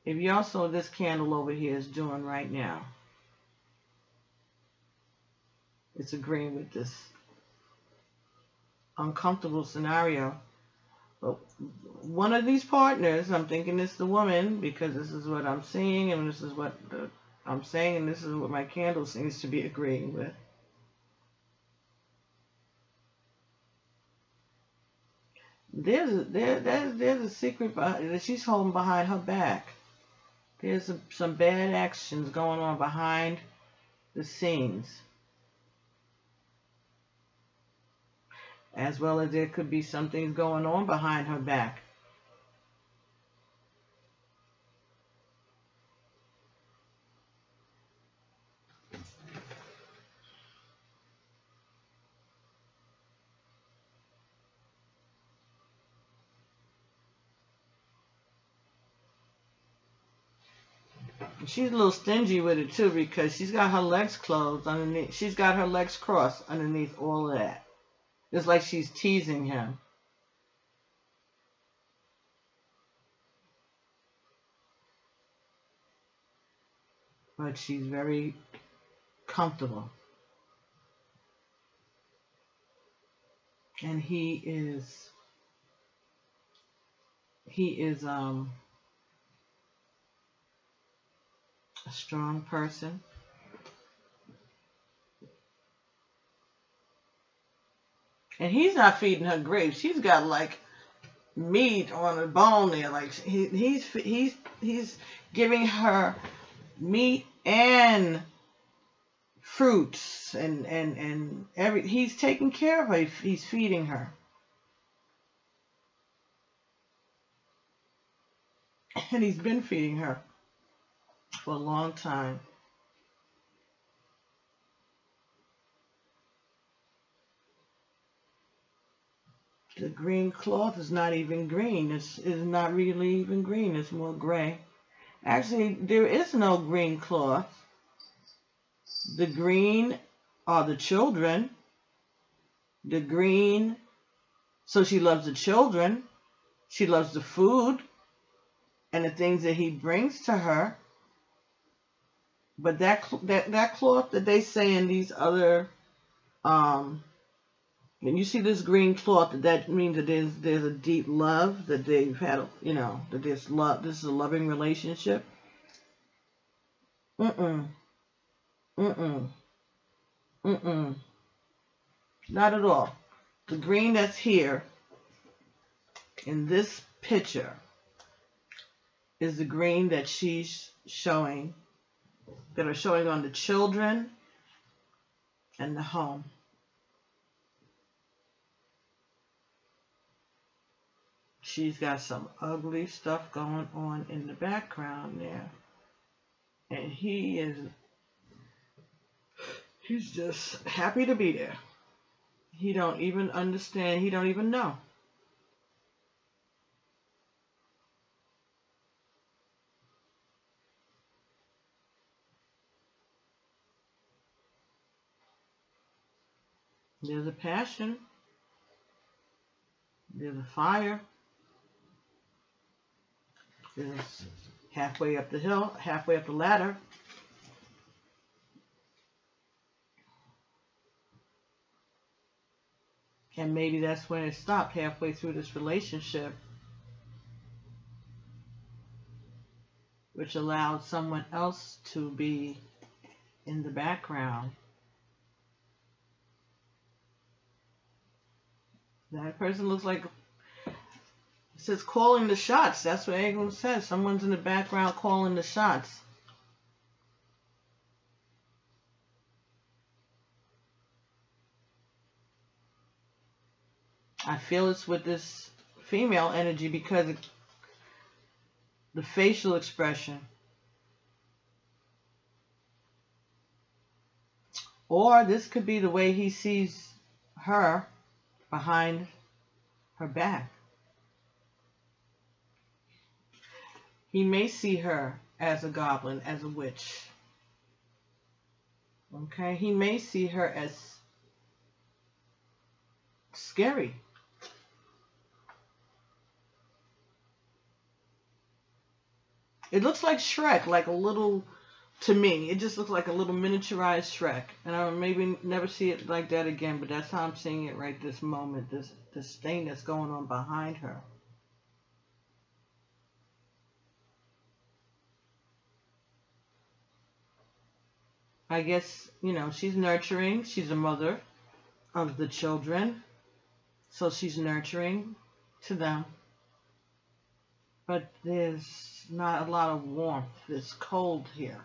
If y'all saw what this candle over here is doing right now, it's agreeing with this uncomfortable scenario. But one of these partners, I'm thinking it's the woman, because this is what I'm seeing, and this is what I'm saying, and this is what my candle seems to be agreeing with. There's a secret that she's holding behind her back. There's some bad actions going on behind the scenes. As well as there could be some things going on behind her back. She's a little stingy with it too, because she's got her legs closed underneath. She's got her legs crossed underneath all of that. It's like she's teasing him. But she's very comfortable. And he is a strong person. And he's not feeding her grapes. She's got like meat on a bone there. Like he's giving her meat and fruits and he's taking care of her. He's feeding her. And he's been feeding her for a long time. The green cloth is not even green. It's not really even green. It's more gray. Actually, there is no green cloth. The green are the children. The green, so she loves the children. She loves the food and the things that he brings to her. But that cloth that they say in these other, when you see this green cloth, that means that there's a deep love, that they've had, you know, that there's love. This is a loving relationship. Mm-mm. Mm-mm. Mm-mm. Not at all. The green that's here in this picture is the green that she's showing, that are showing on the children and the home. She's got some ugly stuff going on in the background there. And he's just happy to be there. He don't even understand. He don't even know. There's a passion. There's a fire. There's halfway up the hill, halfway up the ladder. And maybe that's when it stopped, halfway through this relationship, which allowed someone else to be in the background. That person looks like, it says calling the shots. That's what England says. Someone's in the background calling the shots. I feel it's with this female energy because the facial expression. Or this could be the way he sees her behind her back. He may see her as a goblin, as a witch. Okay? He may see her as scary. It looks like Shrek, like a little, to me, it just looks like a little miniaturized Shrek. And I maybe never see it like that again, but that's how I'm seeing it right this moment, this thing that's going on behind her. I guess, you know, she's nurturing. She's a mother of the children. So she's nurturing to them. But there's not a lot of warmth. It's cold here.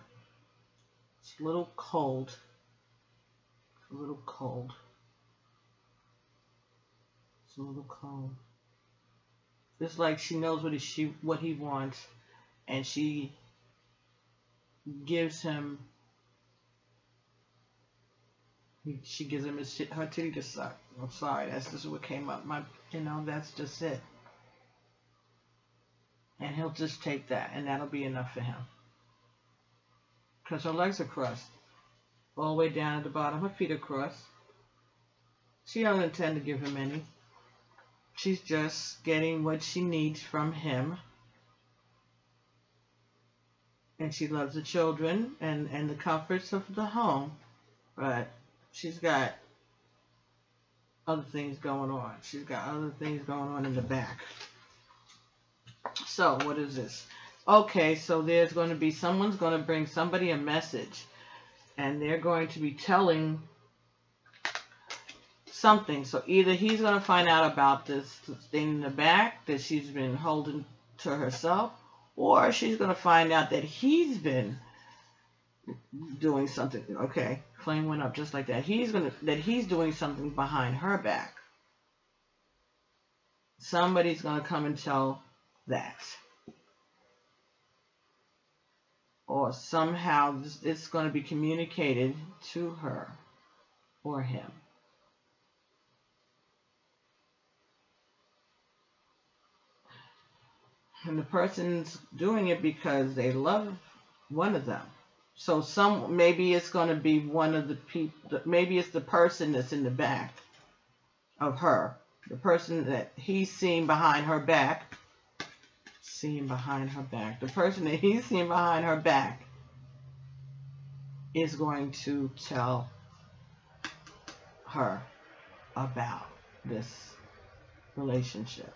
It's a little cold. It's a little cold. It's a little cold. It's like she knows what he wants, and she gives him. She gives him her titty to suck. I'm sorry, that's just what came up. That's just it. And he'll just take that, and that'll be enough for him. Because her legs are crossed. All the way down at the bottom, her feet are crossed. She don't intend to give him any. She's just getting what she needs from him. And she loves the children and the comforts of the home. But she's got other things going on. She's got other things going on in the back. So, what is this? Okay, so there's going to be, someone's going to bring somebody a message. And they're going to be telling something. So either he's going to find out about this thing in the back that she's been holding to herself, or she's going to find out that he's been doing something. Okay, flame went up just like that. He's doing something behind her back. Somebody's going to come and tell that. Or somehow it's going to be communicated to her or him. And the person's doing it because they love one of them. So maybe it's going to be one of the people, maybe it's the person that's in the back of her. The person that he's seeing behind her back. Seeing behind her back. The person that he's seeing behind her back is going to tell her about this relationship.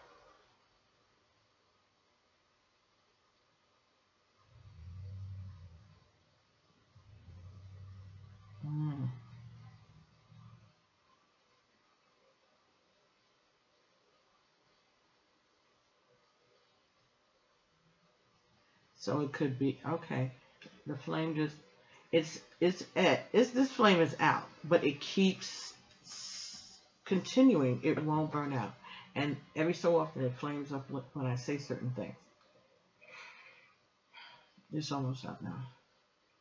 So it could be, okay, the flame just, this flame is out, but it keeps continuing. It won't burn out. And every so often it flames up when I say certain things. It's almost out now.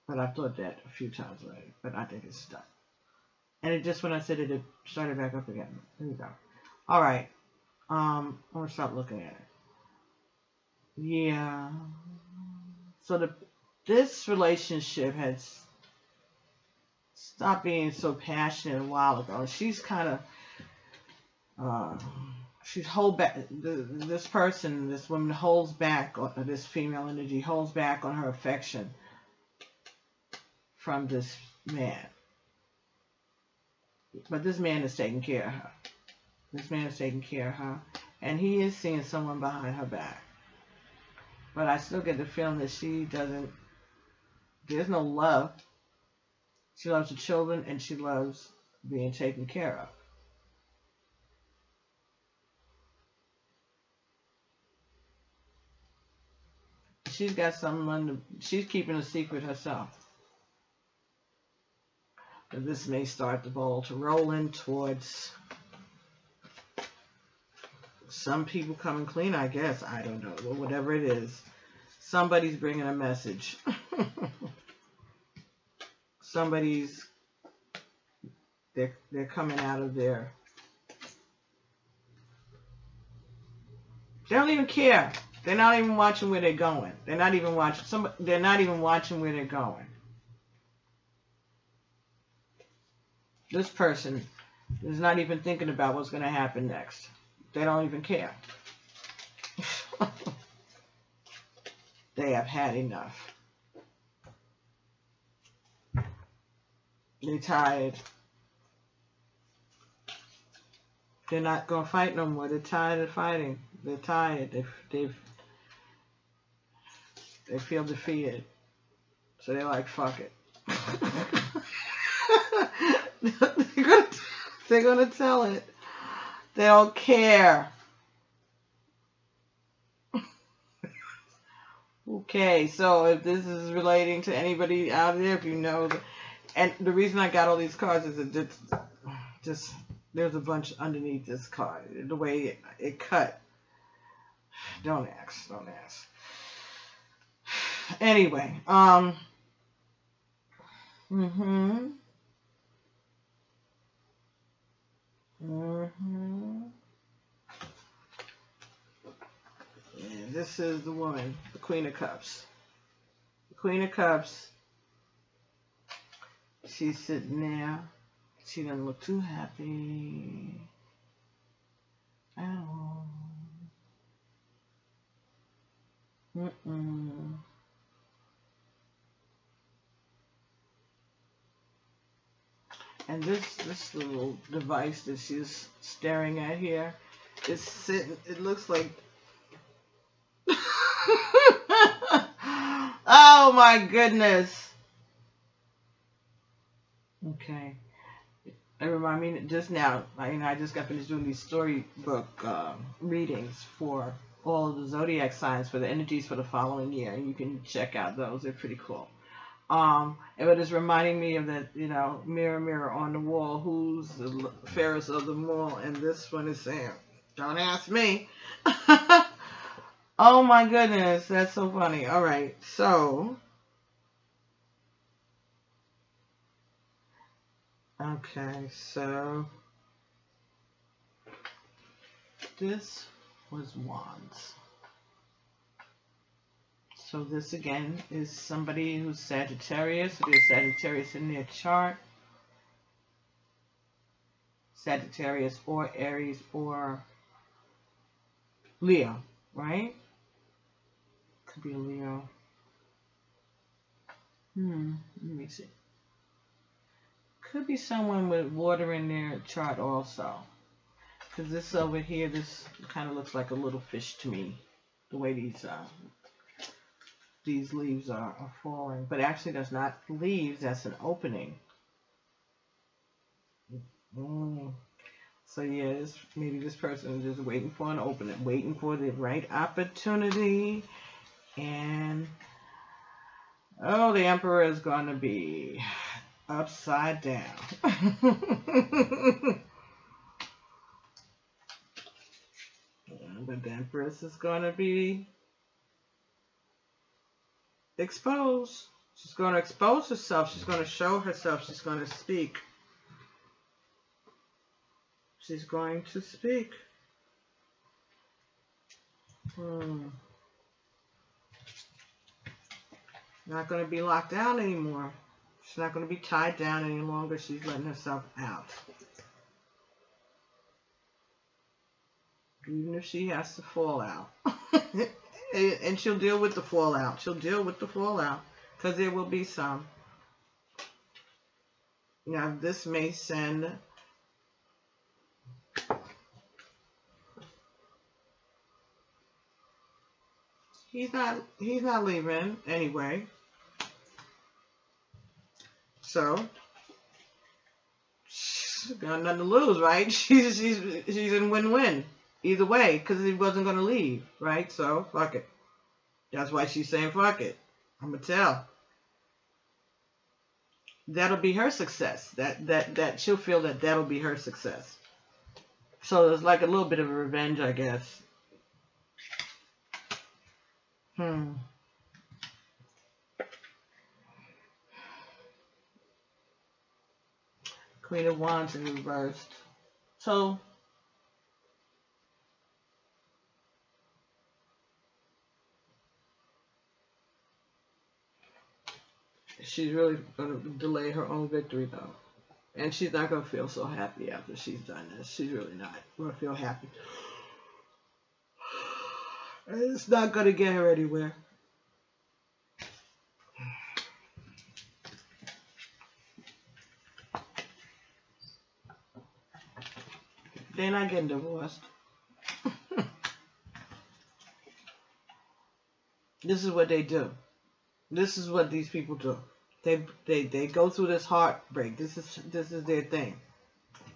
But I've thought that a few times already, but I think it's stuck. And it just, when I said it, it started back up again. There we go. All right. I'm going to stop looking at it. Yeah. So this relationship has stopped being so passionate a while ago. She's kind of, she's hold back. This woman holds back, this female energy holds back on her affection from this man. But this man is taking care of her. This man is taking care of her. And he is seeing someone behind her back. But I still get the feeling that she doesn't, there's no love. She loves the children and she loves being taken care of. She's got something she's keeping a secret herself. But this may start the ball to rolling towards some people coming clean, I guess. I don't know. Well, whatever it is, somebody's bringing a message. Somebody's, they're coming out of there. They don't even care. They're not even watching where they're going. They're not even watching. They're not even watching where they're going. This person is not even thinking about what's going to happen next. They don't even care. They have had enough. They're tired. They're not going to fight no more. They're tired of fighting. They're tired. They feel defeated. So they're like, fuck it. They're gonna tell it. They don't care. Okay, so if this is relating to anybody out there, if you know, and the reason I got all these cards is that just there's a bunch underneath this card. The way it cut. Don't ask. Don't ask. Anyway, And this is the woman, the Queen of Cups. The Queen of Cups. She's sitting there. She doesn't look too happy at all. And this little device that she's staring at here is sitting, it looks like, oh my goodness. Okay. It reminded me just now. I just got finished doing these storybook readings for all of the zodiac signs for the energies for the following year, and you can check out those. They're pretty cool. It is reminding me of that, mirror, mirror on the wall, who's the fairest of them all? And this one is saying, "Don't ask me." Oh my goodness, that's so funny. All right, so. Okay, so this was Wands. So this again is somebody who's Sagittarius. So there's Sagittarius in their chart. Sagittarius or Aries or Leo, right? Could be a Leo. Let me see. Could be someone with water in their chart also. Because this over here, this kind of looks like a little fish to me. The way these leaves are falling. But actually, that's not leaves. That's an opening. So yeah, maybe this person is just waiting for an opening. Waiting for the right opportunity. And, oh, the Emperor is going to be upside down. But the Empress is going to be exposed. She's going to expose herself. She's going to show herself. She's going to speak. She's going to speak. Not going to be locked down anymore. She's not going to be tied down any longer. She's letting herself out. Even if she has to fall out. And she'll deal with the fallout. She'll deal with the fallout. Because there will be some. Now, this may send... He's not leaving anyway. So, she's got nothing to lose, right? She's in win-win either way, because he wasn't going to leave, right? So, fuck it. That's why she's saying fuck it. I'm going to tell. That'll be her success. That she'll feel that'll be her success. So, there's like a little bit of a revenge, I guess. Queen of Wands in reversed. So, she's really going to delay her own victory, though. And she's not going to feel so happy after she's done this. She's really not going to feel happy. It's not going to get her anywhere. They're not getting divorced. This is what they do. This is what these people do. They go through this heartbreak. This is their thing.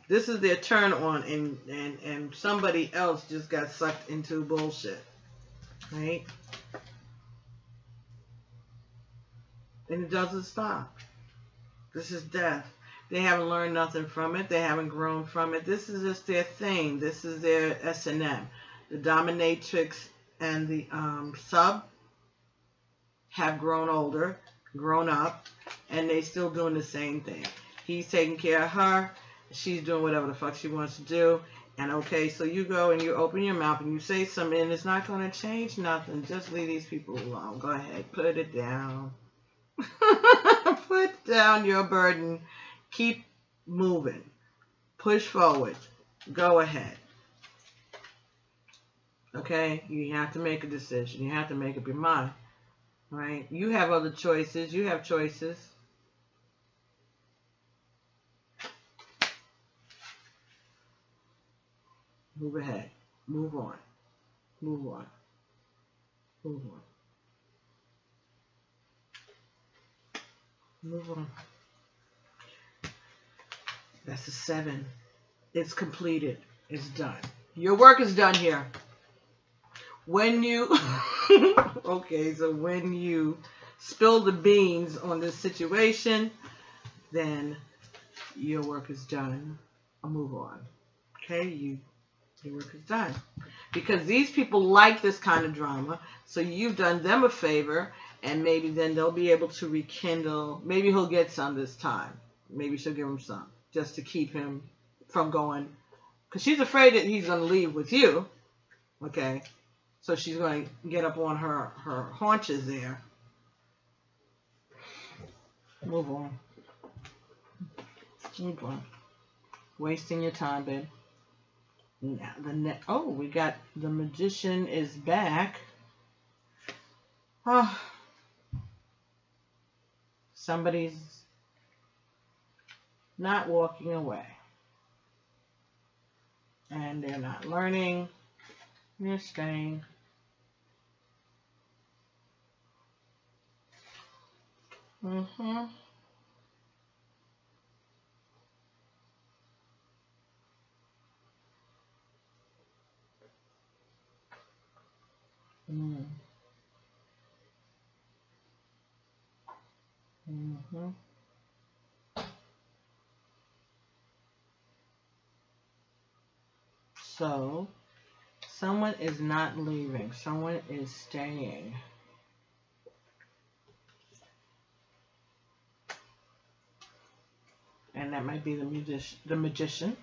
This is their turn on, and somebody else just got sucked into bullshit. Right? And it doesn't stop. This is death. They haven't learned nothing from it. They haven't grown from it. This is just their thing. This is their S&M. The dominatrix and the sub have grown older, grown up, and they still doing the same thing. He's taking care of her. She's doing whatever the fuck she wants to do. And okay, so you go and you open your mouth and you say something, and it's not going to change nothing. Just leave these people alone. Go ahead. Put it down. Put down your burden. Keep moving. Push forward. Go ahead. Okay? You have to make a decision. You have to make up your mind. Right? You have other choices. You have choices. Move ahead. Move on. Move on. Move on. Move on. That's a 7. It's completed. It's done. Your work is done here. When you, okay, so when you spill the beans on this situation, then your work is done. I'll move on. Okay, your work is done. Because these people like this kind of drama, so you've done them a favor, and maybe then they'll be able to rekindle. Maybe he'll get some this time. Maybe she'll give him some, just to keep him from going. Because she's afraid that he's going to leave with you. Okay, so she's going to get up on her haunches there. Move on. Move on. Wasting your time, babe. Now we got the magician is back. Oh, somebody's not walking away, and they're not learning. They're staying. Mm-hmm. Mm. Mm-hmm. So, someone is not leaving. Someone is staying. And that might be the magician.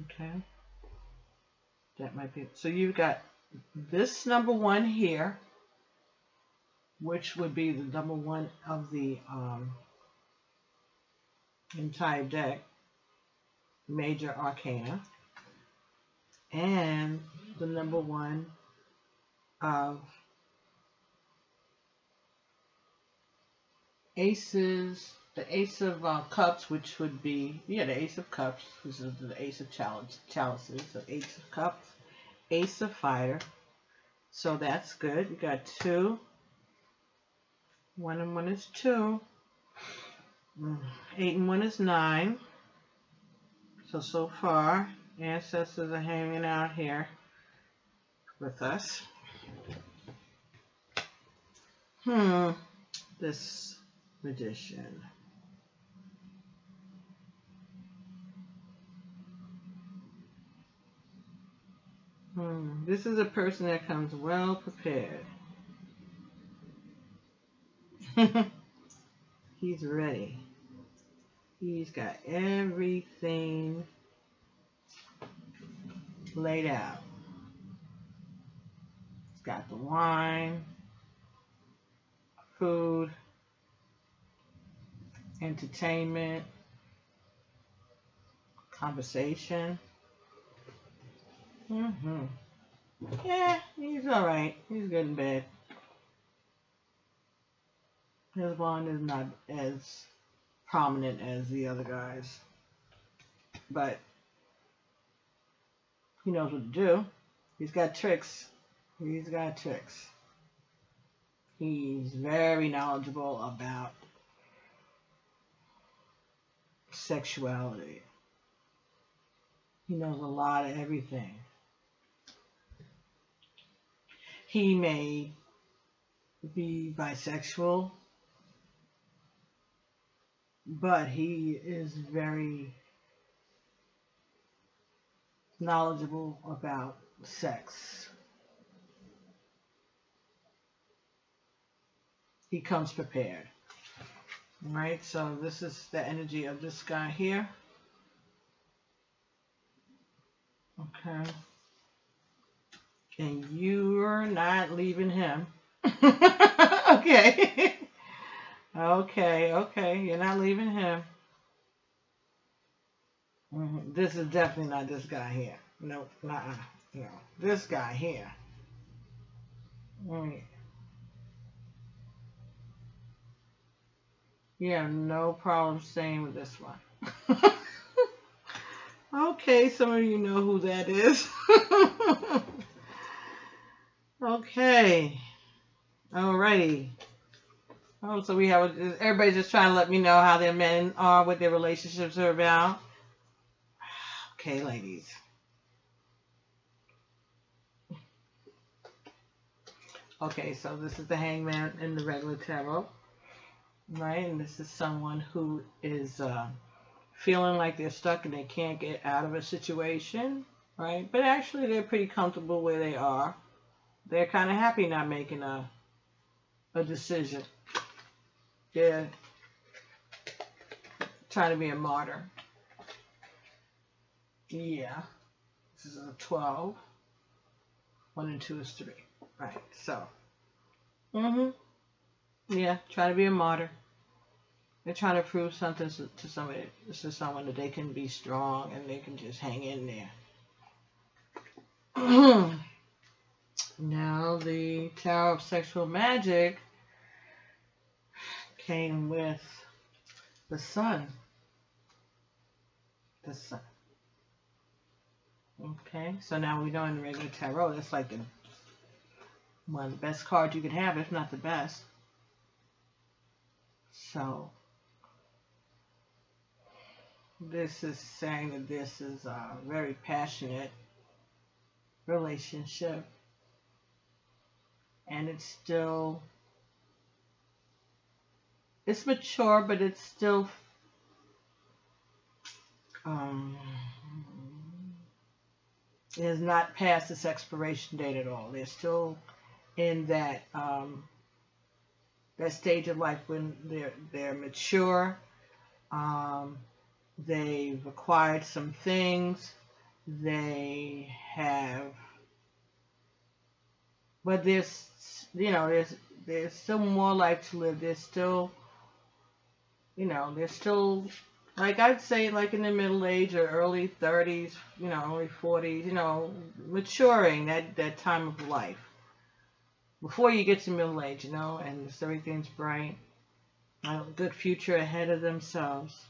Okay. That might be. So you've got this number 1 here, which would be the number 1 of the entire deck, Major Arcana, and the number 1 of Aces, the Ace of Cups, which would be, the Ace of Cups, which is the Ace of Chalices, the Ace of Cups, Ace of Fire. So that's good. You got 2. 1 and 1 is 2. 8 and 1 is 9. So far, ancestors are hanging out here with us. This magician. This is a person that comes well prepared. He's ready. He's got everything laid out. He's got the wine, food, entertainment, conversation. Yeah, he's all right. He's good in bed. His blonde is not as prominent as the other guys, but he knows what to do. He's got tricks. He's got tricks. He's very knowledgeable about sexuality. He knows a lot of everything. He may be bisexual, but he is very knowledgeable about sex. He comes prepared. All right, so this is the energy of this guy here. Okay. And you're not leaving him. Okay. Okay. You're not leaving him. This is definitely not this guy here. Nope. No. This guy here. You have no problem staying with this one. Okay, some of you know who that is. Okay. Alrighty. Oh, so we have, everybody's just trying to let me know how their men are, what their relationships are about. Okay, ladies. Okay, so this is the Hangman in the regular tarot, right? And this is someone who is feeling like they're stuck and they can't get out of a situation, right? But actually, they're pretty comfortable where they are. They're kind of happy not making a decision. They're trying to be a martyr. Yeah. This is a 12. 1 and 2 is 3. Right, so. Yeah, trying to be a martyr. They're trying to prove something to somebody, to someone that they can be strong and they can just hang in there. Now, the Tower of Sexual Magic came with the Sun. The Sun. Okay, so now we know in the regular tarot, that's like one of the best cards you could have, if not the best. So, this is saying that this is a very passionate relationship. And it's mature, but it's still, it has not passed its expiration date at all. They're still in that that stage of life when they're mature. They've acquired some things. They have, but there's still more life to live. There's still, they're still, like I'd say, like in the middle age or early 30s, early 40s, maturing, that time of life. Before you get to middle age, and everything's bright. A good future ahead of themselves.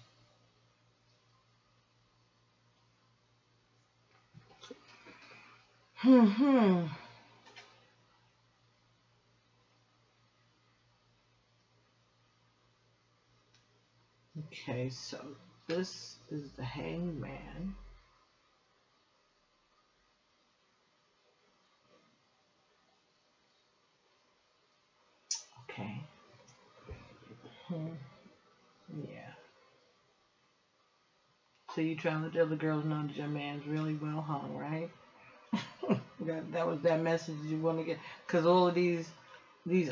Okay, so this is the Hangman. Okay. Yeah. So you trying to let the other girls know that your man's really well hung, right? that was that message you want to get, because all of these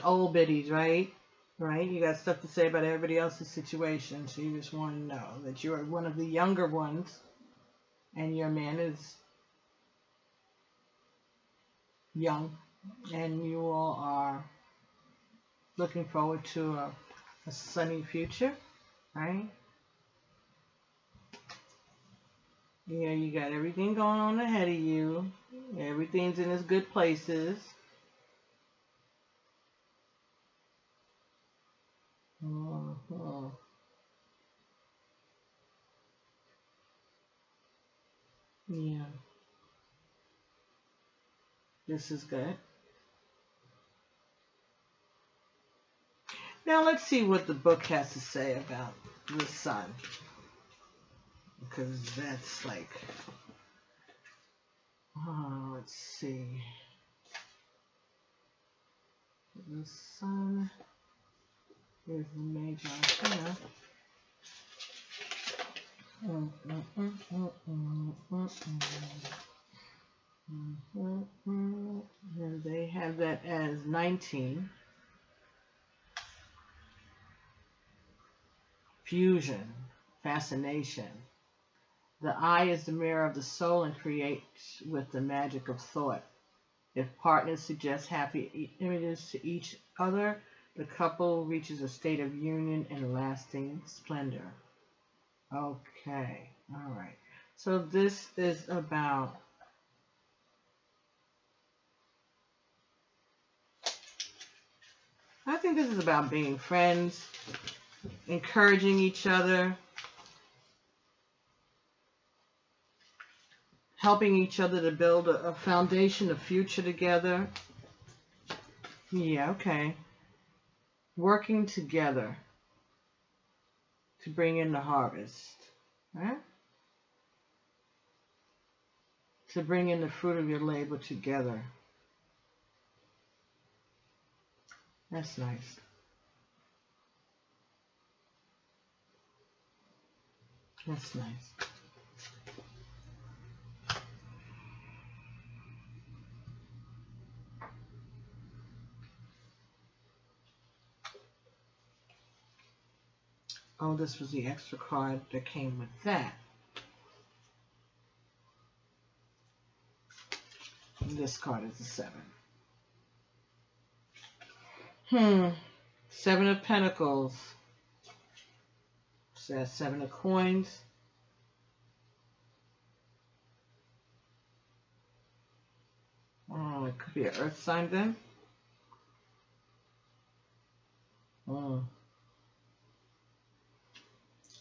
old biddies, right? Right? You got stuff to say about everybody else's situation, so you just want to know that you're one of the younger ones, and your man is young, and you all are looking forward to a sunny future, right? Yeah, you got everything going on ahead of you. Everything's in its good places. Yeah. This is good. Now let's see what the book has to say about the sun. Because that's like, let's see. The sun is the major arcana. And they have that as 19. Fusion, fascination. The eye is the mirror of the soul and creates with the magic of thought. If partners suggest happy images to each other, the couple reaches a state of union and lasting splendor. Okay, all right. So this is about I think this is about being friends, encouraging each other, helping each other to build a foundation of future together. Yeah, okay. Working together to bring in the harvest. Right? to bring in the fruit of your labor together. That's nice. That's nice. Oh, this was the extra card that came with that. And this card is a 7. 7 of Pentacles. Says 7 of Coins. Oh, it could be an earth sign then.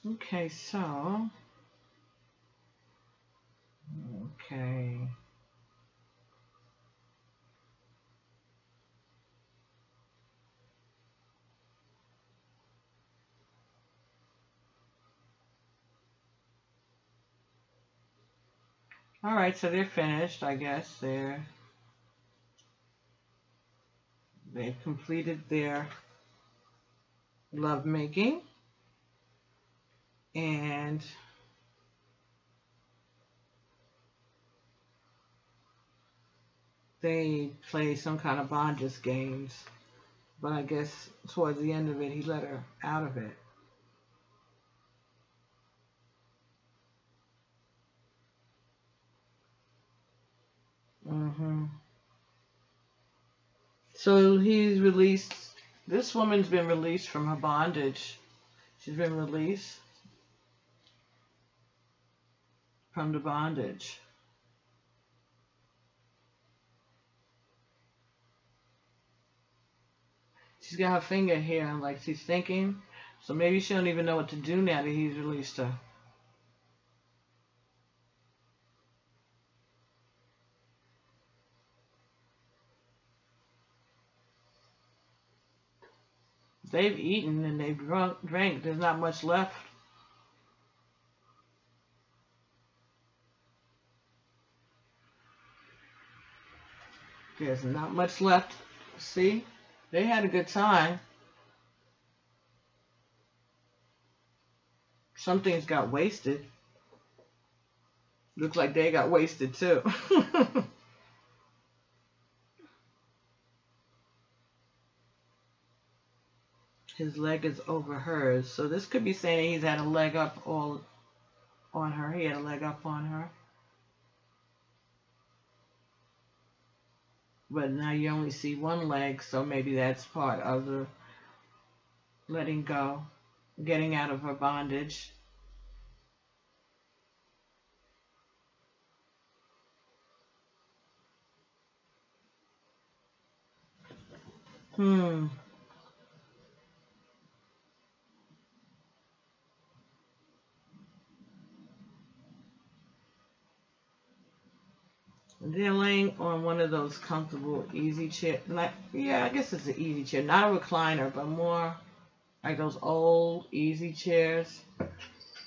Okay, so. Okay. All right, so they're finished, I guess. They've completed their lovemaking, and they play some kind of bondage games. But I guess towards the end of it, he let her out of it. So he's released. This woman's been released from her bondage. She's been released from the bondage. She's got her finger here, like she's thinking. So maybe she don't even know what to do now that he's released her. They've eaten and they've drank. There's not much left. There's not much left. See? They had a good time. Some things got wasted. Looks like they got wasted too. His leg is over hers. So this could be saying he's had a leg up all on her. He had a leg up on her. But now you only see one leg, so maybe that's part of the letting go, getting out of her bondage. They're laying on one of those comfortable easy chairs. Yeah, I guess it's an easy chair. Not a recliner, but more like those old easy chairs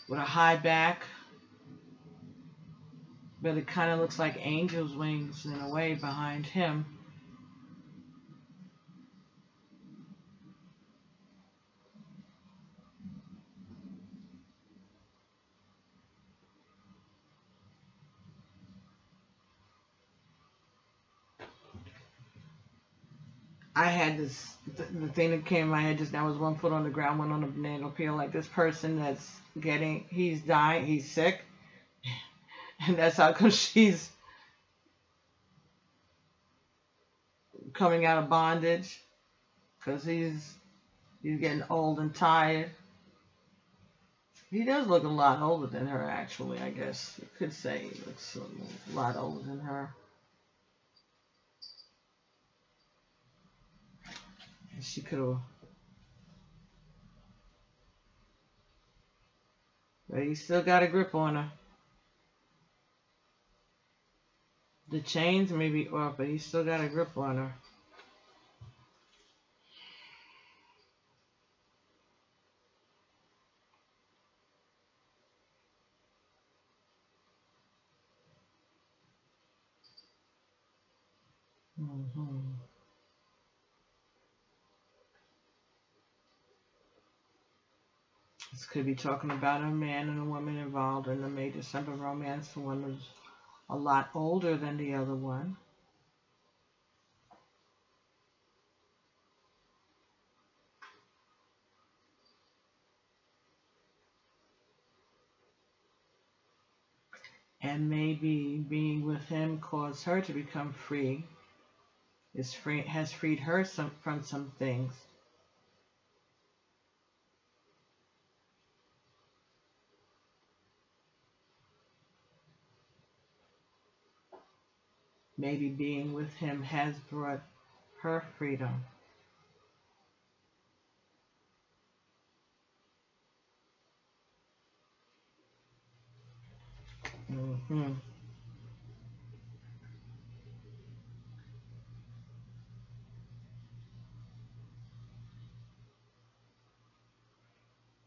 with a high back. But it kind of looks like angel's wings in a way behind him. I had this, the thing that came in my head just now was 1 foot on the ground, 1 on the banana peel. Like this person that's he's dying, he's sick. And that's how come she's coming out of bondage. Because he's getting old and tired. He does look a lot older than her, actually, I guess. You could say he looks a lot older than her. She could have. But he still got a grip on her. The chains may be off, but he still got a grip on her. Mhm. This could be talking about a man and a woman involved in a May December romance. The one was a lot older than the other one. And maybe being with him caused her to become free. Has freed her from some things. Maybe being with him has brought her freedom. Mm-hmm.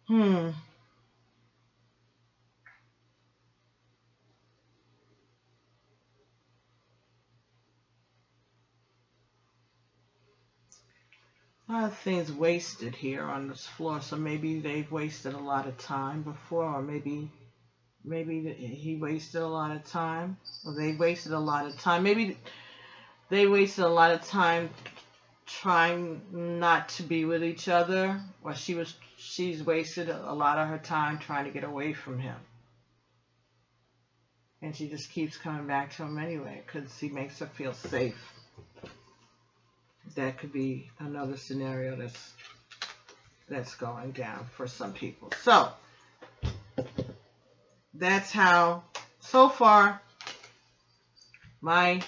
Hmm. A lot of things wasted here on this floor, so maybe they've wasted a lot of time before, or maybe he wasted a lot of time, or they wasted a lot of time. Maybe they wasted a lot of time trying not to be with each other, or she's wasted a lot of her time trying to get away from him. And she just keeps coming back to him anyway because he makes her feel safe. That could be another scenario that's going down for some people. So that's how, so far, my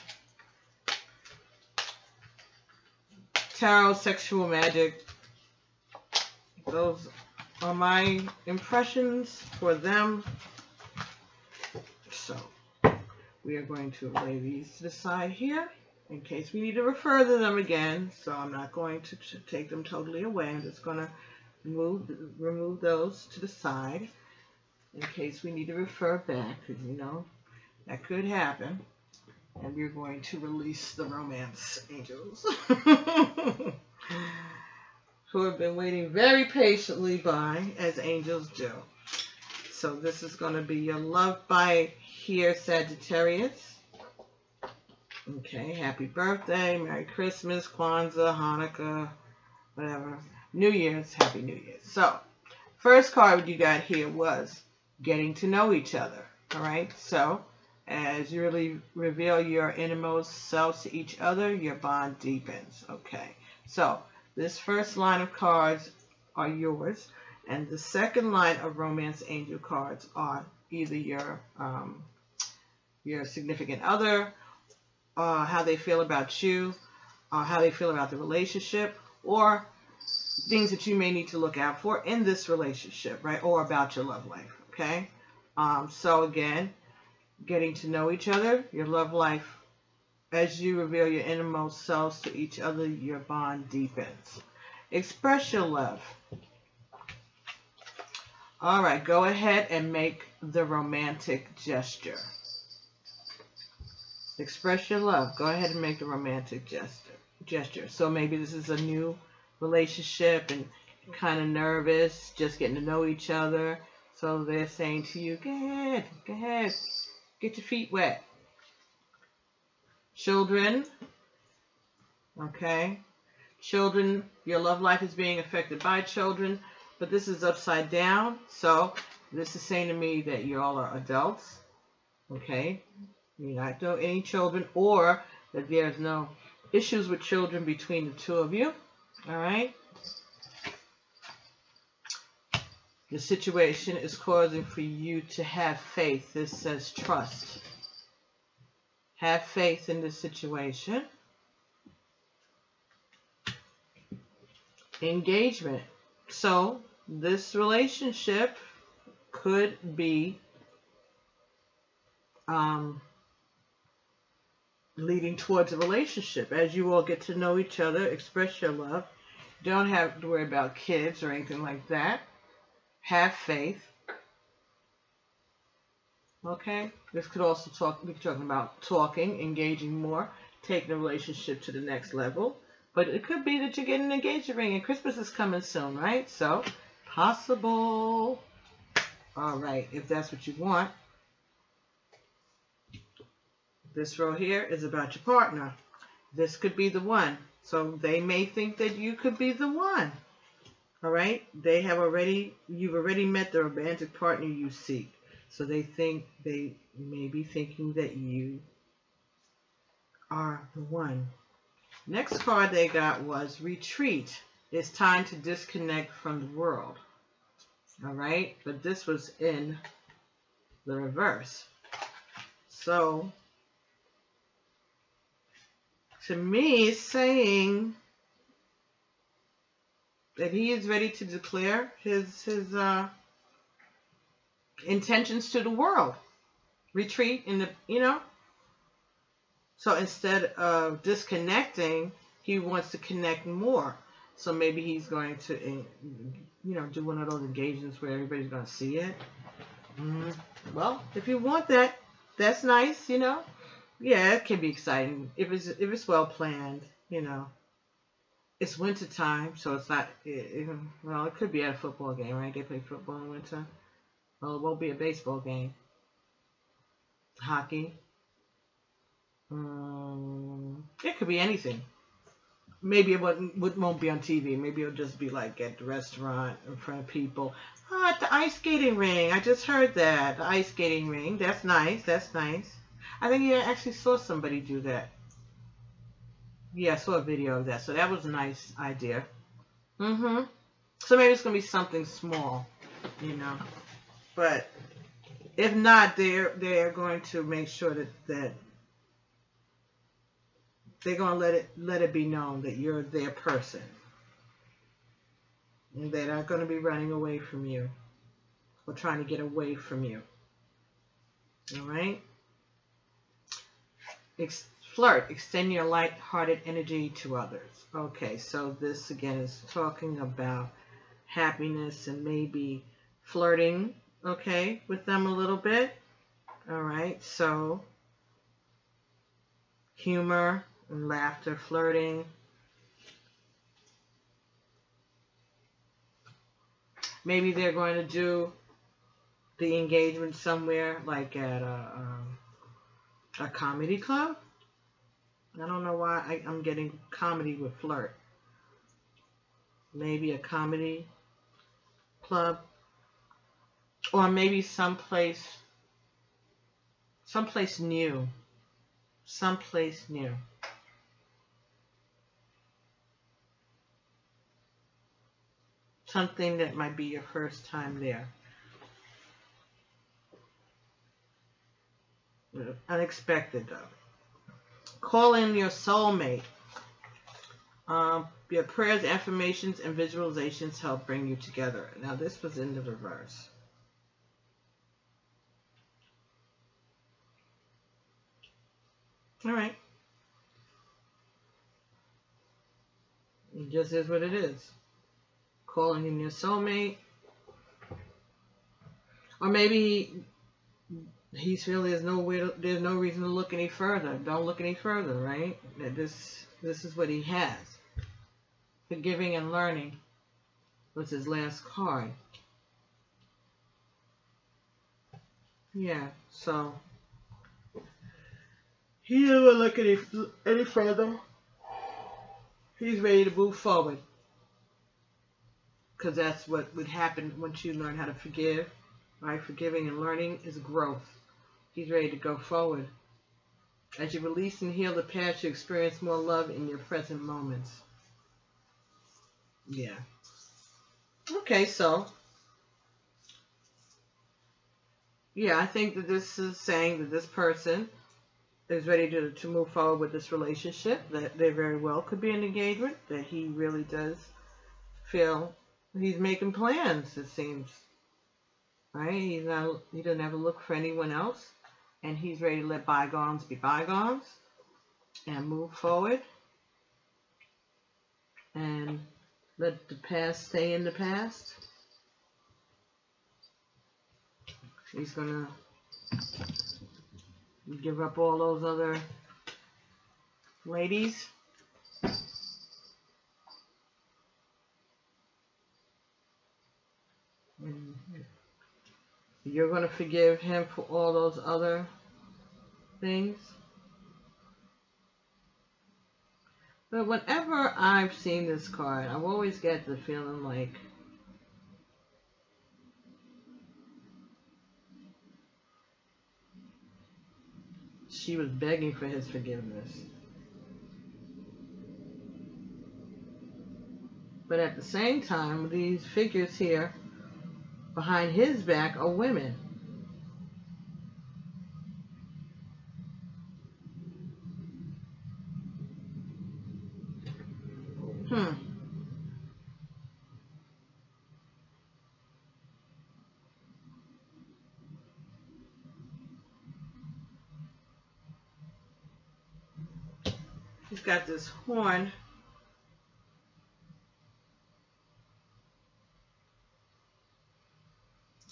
tarot sexual magic, those are my impressions for them. So we are going to lay these to the side here in case we need to refer to them again. So I'm not going to take them totally away. I'm just going to remove those to the side in case we need to refer back, because you know that could happen. And we're going to release the romance angels who have been waiting very patiently by, as angels do. So this is going to be your love by here, Sagittarius. Okay, happy birthday, Merry Christmas, Kwanzaa, Hanukkah, whatever. New Year's, Happy New Year's. So, first card you got here was getting to know each other. All right, so as you really reveal your innermost selves to each other, your bond deepens. Okay, so this first line of cards are yours, and the second line of romance angel cards are either your significant other, how they feel about you, how they feel about the relationship, or things that you may need to look out for in this relationship, right? Or about your love life, okay? So again, getting to know each other, your love life, as you reveal your innermost selves to each other, your bond deepens. Express your love. All right, go ahead and make the romantic gesture. Express your love. Go ahead and make the romantic gesture. So maybe this is a new relationship and kind of nervous, just getting to know each other. So they're saying to you, go ahead, get your feet wet. Children, okay? Children, your love life is being affected by children, but this is upside down. So this is saying to me that you all are adults, okay? You're not doing any children, or that there's no issues with children between the two of you, all right? The situation is causing for you to have faith. This says trust. Have faith in this situation. Engagement. So this relationship could be leading towards a relationship. As you all get to know each other, express your love. Don't have to worry about kids or anything like that. Have faith. Okay? This could also be talking about talking, engaging more, taking the relationship to the next level. But it could be that you're getting an engagement ring and Christmas is coming soon, right? So, possible. All right, if that's what you want. This row here is about your partner. This could be the one. So they may think that you could be the one. All right? You've already met the romantic partner you seek. So they may be thinking that you are the one. Next card they got was retreat. It's time to disconnect from the world. All right? But this was in the reverse. So, to me, it's saying that he is ready to declare his intentions to the world. Retreat in the, So instead of disconnecting, he wants to connect more. So maybe he's going to, do one of those engagements where everybody's going to see it. Well, if you want that, that's nice, Yeah, it can be exciting if it's well planned, It's winter time, so it's not. It could be at a football game, right? They play football in winter. Well, it won't be a baseball game. Hockey. It could be anything. Maybe it won't be on TV. Maybe it'll just be like at the restaurant in front of people. Oh, at the ice skating ring. I just heard that. The ice skating ring. That's nice. That's nice. I think I actually saw somebody do that. Yeah, I saw a video of that. So that was a nice idea. So maybe it's going to be something small, But if not, they're going to make sure that they're going to let it be known that you're their person. And they're not going to be running away from you or trying to get away from you. All right? Flirt. Extend your light-hearted energy to others. Okay, so this again is talking about happiness and maybe flirting, okay, with them a little bit. All right, so humor and laughter, flirting. Maybe they're going to do the engagement somewhere, like at a comedy club. I don't know why I'm getting comedy with flirt. Maybe a comedy club, or maybe someplace new. Someplace new. Something that might be your first time there. Unexpected though. Call in your soulmate. Your prayers, affirmations, and visualizations help bring you together. Now this was in the reverse. All right. It just is what it is. Calling in your soulmate. Or maybe he's feeling there's no reason to look any further. Don't look any further, right? This is what he has. Forgiving and learning was his last card. Yeah, so he doesn't look any further. He's ready to move forward. Because that's what would happen once you learn how to forgive. Right? Forgiving and learning is growth. He's ready to go forward. As you release and heal the past, you experience more love in your present moments. Yeah. Okay, so. Yeah, I think that this is saying that this person is ready to move forward with this relationship. That they very well could be an engagement. That he really does feel he's making plans, it seems. Right? He doesn't ever look for anyone else. And he's ready to let bygones be bygones. And move forward. And let the past stay in the past. He's going to give up all those other Ladies, you're going to forgive him for all those other things. But whenever I've seen this card, I've always get the feeling like she was begging for his forgiveness. But at the same time, these figures here behind his back are women. He's got this horn.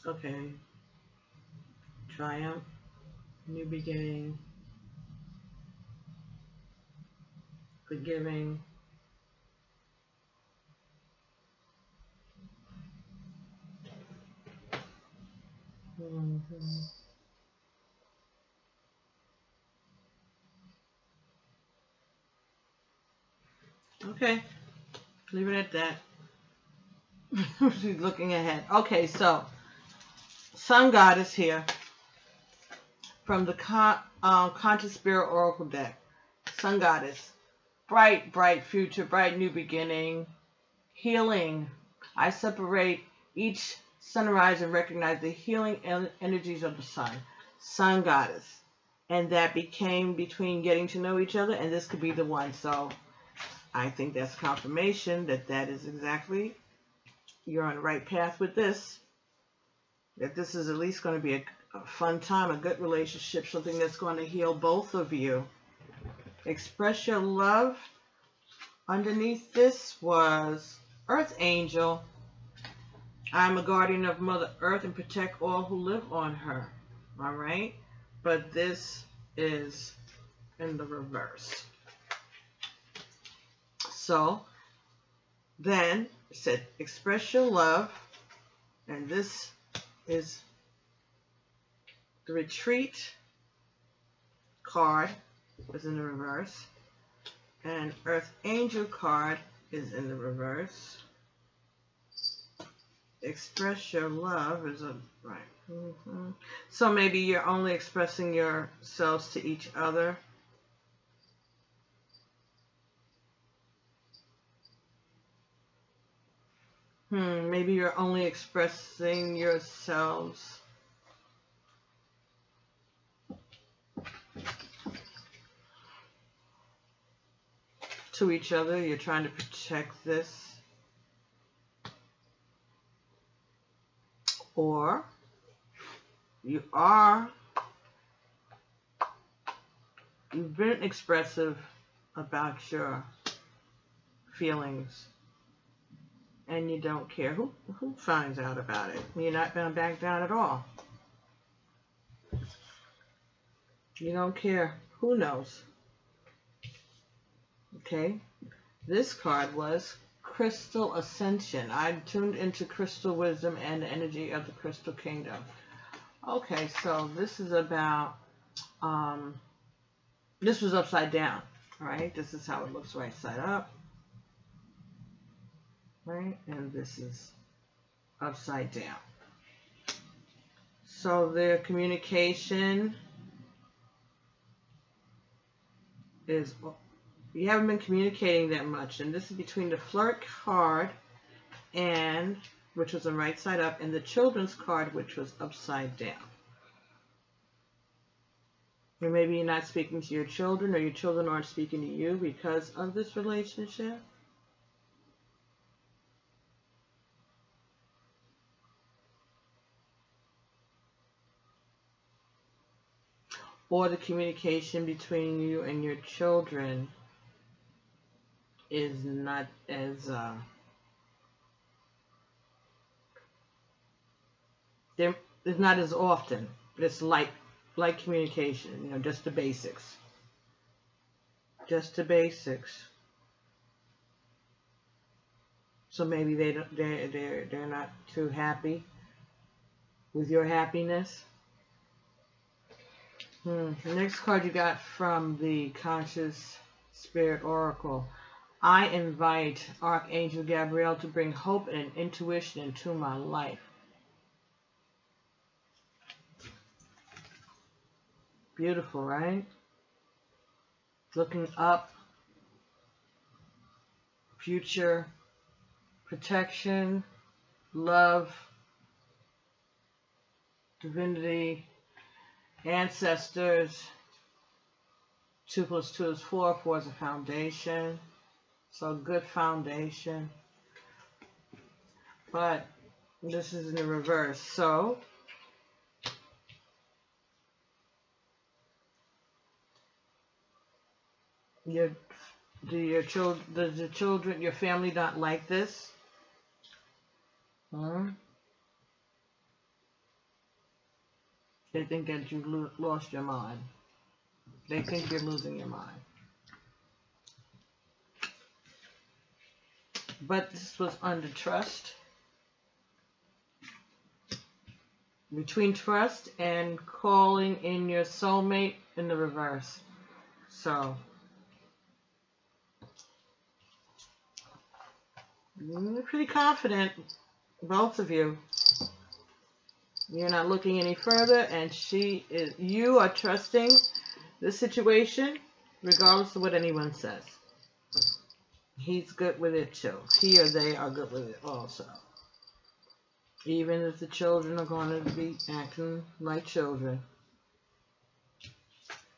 Okay. Triumph. New beginning. Forgiving. Okay. Leave it at that. She's looking ahead. Okay, so Sun Goddess here from the Conscious Spirit Oracle deck. Sun Goddess. Bright, bright future, bright new beginning. Healing. I separate each sunrise and recognize the healing energies of the sun. Sun Goddess. And that became between getting to know each other, and this could be the one. So I think that's confirmation that that is exactly, you're on the right path with this. That this is at least going to be a fun time, a good relationship, something that's going to heal both of you. Express your love. Underneath this was Earth Angel. I'm a guardian of Mother Earth and protect all who live on her. All right? But this is in the reverse. So then it said express your love, and this is the retreat card is in the reverse, and Earth Angel card is in the reverse. Express your love is a right. So maybe you're only expressing yourselves to each other. Maybe you're only expressing yourselves to each other. You're trying to protect this. Or you've been expressive about your feelings. And you don't care who finds out about it. You're not going to back down at all. You don't care who knows. Okay. This card was Crystal Ascension. I tuned into crystal wisdom and the energy of the Crystal Kingdom. Okay, so this is about, this was upside down, right? This is how it looks right side up. Right, and this is upside down. So their communication is, you haven't been communicating that much, and this is between the flirt card, and which was on right side up, and the children's card, which was upside down. Or maybe you're not speaking to your children, or your children aren't speaking to you because of this relationship. Or the communication between you and your children is not as it's not as often, but it's light communication, you know, just the basics. Just the basics. So maybe they're not too happy with your happiness. The next card you got from the Conscious Spirit Oracle. I invite Archangel Gabriel to bring hope and intuition into my life. Beautiful, right? Looking up, future, protection, love, divinity, ancestors. 2 + 2 is 4. 4 is a foundation. So good foundation. But this is in the reverse. So does your children, your family not like this? They think that you lost your mind. They think you're losing your mind. But this was under trust. Between trust and calling in your soulmate in the reverse. So, you're pretty confident, both of you. You're not looking any further, and you are trusting the situation, regardless of what anyone says. He's good with it too. He or they are good with it also. Even if the children are going to be acting like children.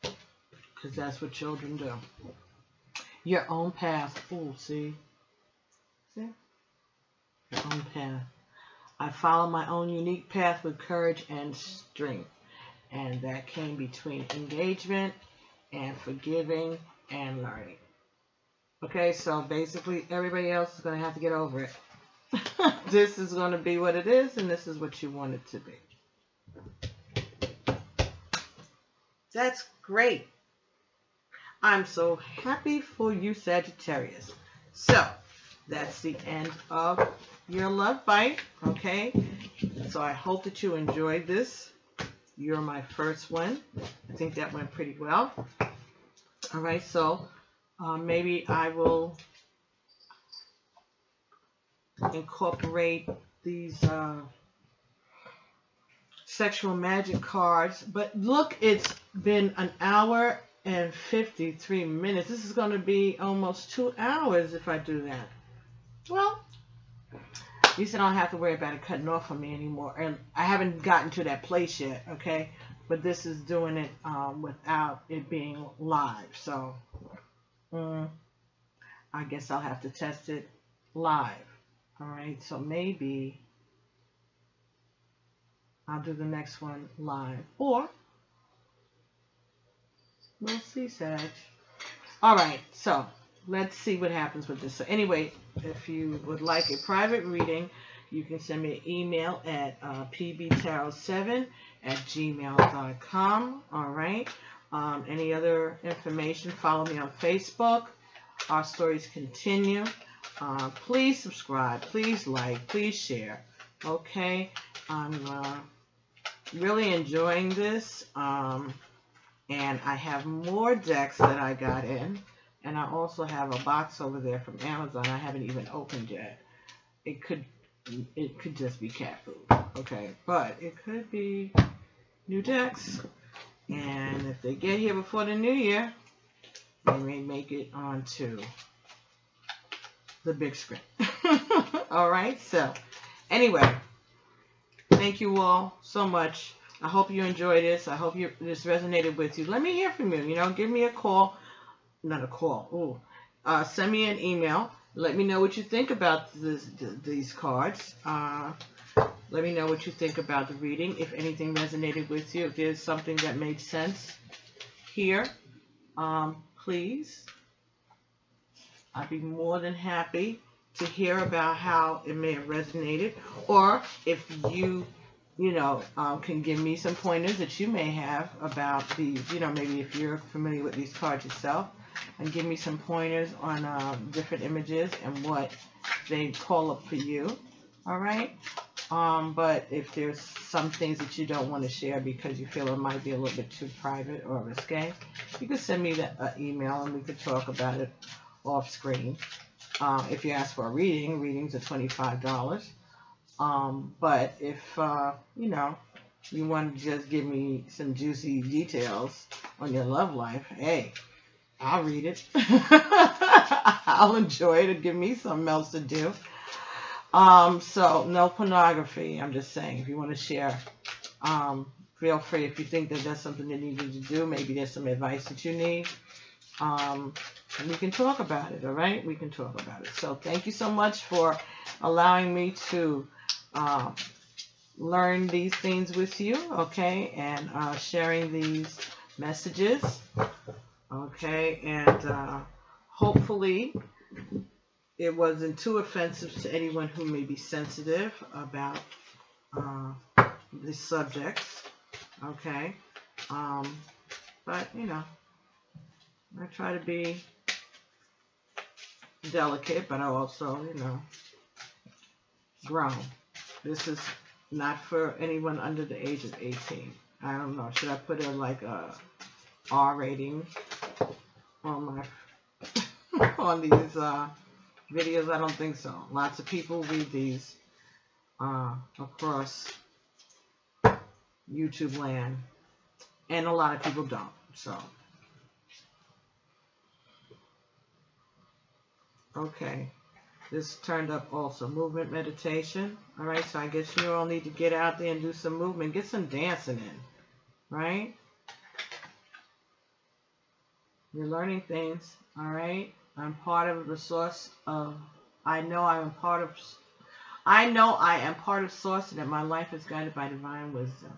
Because that's what children do. Your own path. Oh, see? See? Your own path. I follow my own unique path with courage and strength. And that came between engagement and forgiving and learning. Okay, so basically everybody else is going to have to get over it. This is going to be what it is, and this is what you want it to be. That's great. I'm so happy for you, Sagittarius. So, that's the end of your love bite, okay? So I hope that you enjoyed this. You're my first one. I think that went pretty well. All right, so maybe I will incorporate these sexual magic cards. But look, it's been 1 hour and 53 minutes. This is going to be almost 2 hours if I do that. Well, at least I don't have to worry about it cutting off on me anymore. And I haven't gotten to that place yet, okay? But this is doing it without it being live. So, I guess I'll have to test it live. All right, so maybe I'll do the next one live. Or, we'll see, Sag. All right, so let's see what happens with this. So anyway, if you would like a private reading, you can send me an email at pbtarot7@gmail.com. All right. Any other information, follow me on Facebook. Our stories continue. Please subscribe. Please like. Please share. Okay. I'm really enjoying this. And I have more decks that I got in. And I also have a box over there from Amazon I haven't even opened yet. It could just be cat food, okay? But it could be new decks. And if they get here before the new year, they may make it onto the big screen. All right, so anyway, thank you all so much. I hope you enjoyed this. I hope this resonated with you. Let me hear from you. You know, give me a call. Not a call. Ooh. Send me an email. Let me know what you think about these cards. Let me know what you think about the reading. If anything resonated with you. If there's something that made sense here, please. I'd be more than happy to hear about how it may have resonated. Or if you can give me some pointers that you may have about these. You know, maybe if you're familiar with these cards yourself. and give me some pointers on different images and what they call up for you. All right. But if there's some things that you don't want to share because you feel it might be a little bit too private or risque, you can send me that email and we could talk about it off screen. If you ask for a reading, readings are $25. But if, you know, you want to just give me some juicy details on your love life, hey, I'll read it. I'll enjoy it and give me something else to do. So no pornography. I'm just saying, if you want to share, feel free. If you think that that's something that you need to do, maybe there's some advice that you need, and we can talk about it. All right, we can talk about it. So thank you so much for allowing me to learn these things with you. Okay, and sharing these messages. Okay, and hopefully it wasn't too offensive to anyone who may be sensitive about these subjects. Okay, but you know, I try to be delicate, but I also, you know, grown. This is not for anyone under the age of 18. I don't know. Should I put like a R rating on my on these videos? I don't think so. Lots of people read these across YouTube land, and a lot of people don't. So, okay, this turned up also. Movement meditation. All right, so I guess you all need to get out there and do some movement. Get some dancing in, right? You're learning things, all right? I'm part of the source of, I know I am part of source, and that my life is guided by divine wisdom.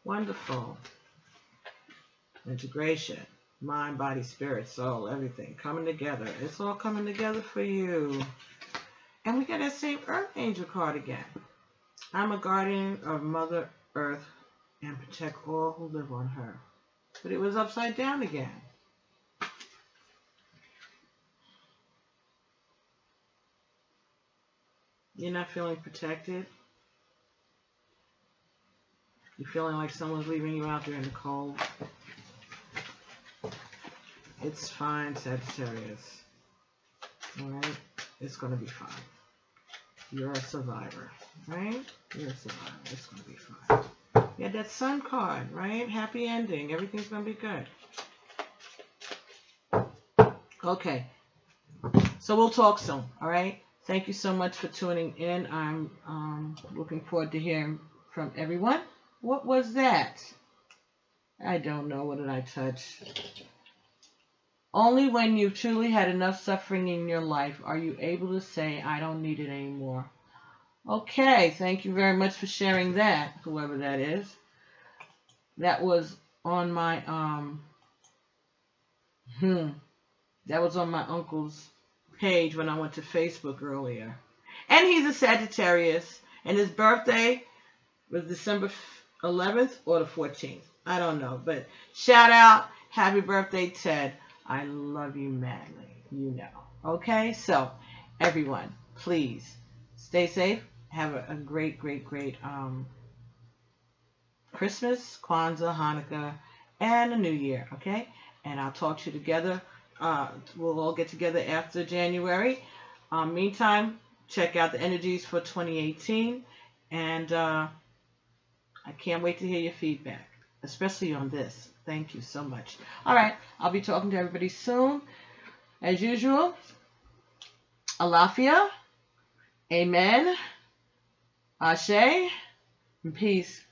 Wonderful. Integration. Mind, body, spirit, soul, everything coming together. It's all coming together for you. And we got that same Earth Angel card again. I'm a guardian of Mother Earth and protect all who live on her. But it was upside down again. You're not feeling protected. You're feeling like someone's leaving you out there in the cold. It's fine, Sagittarius. Alright? It's going to be fine. You're a survivor. Right? You're a survivor. It's going to be fine. You had that Sun card, right? Happy ending. Everything's going to be good. Okay. So we'll talk soon. Alright? Thank you so much for tuning in. I'm looking forward to hearing from everyone. What was that? I don't know. What did I touch? Only when you've truly had enough suffering in your life are you able to say, I don't need it anymore. Okay. Thank you very much for sharing that, whoever that is. That was on my, that was on my uncle's page when I went to Facebook earlier. And he's a Sagittarius, and his birthday was December 11th or the 14th. I don't know, but shout out, happy birthday, Ted. I love you madly, you know. Okay, so everyone, please stay safe. Have a great Christmas, Kwanzaa, Hanukkah, and a New Year. Okay, and I'll talk to you together. We'll all get together after January. Meantime, check out the energies for 2018, and I can't wait to hear your feedback, especially on this. Thank you so much. All right, I'll be talking to everybody soon. As usual, Alafia, Amen, Ashe, and peace.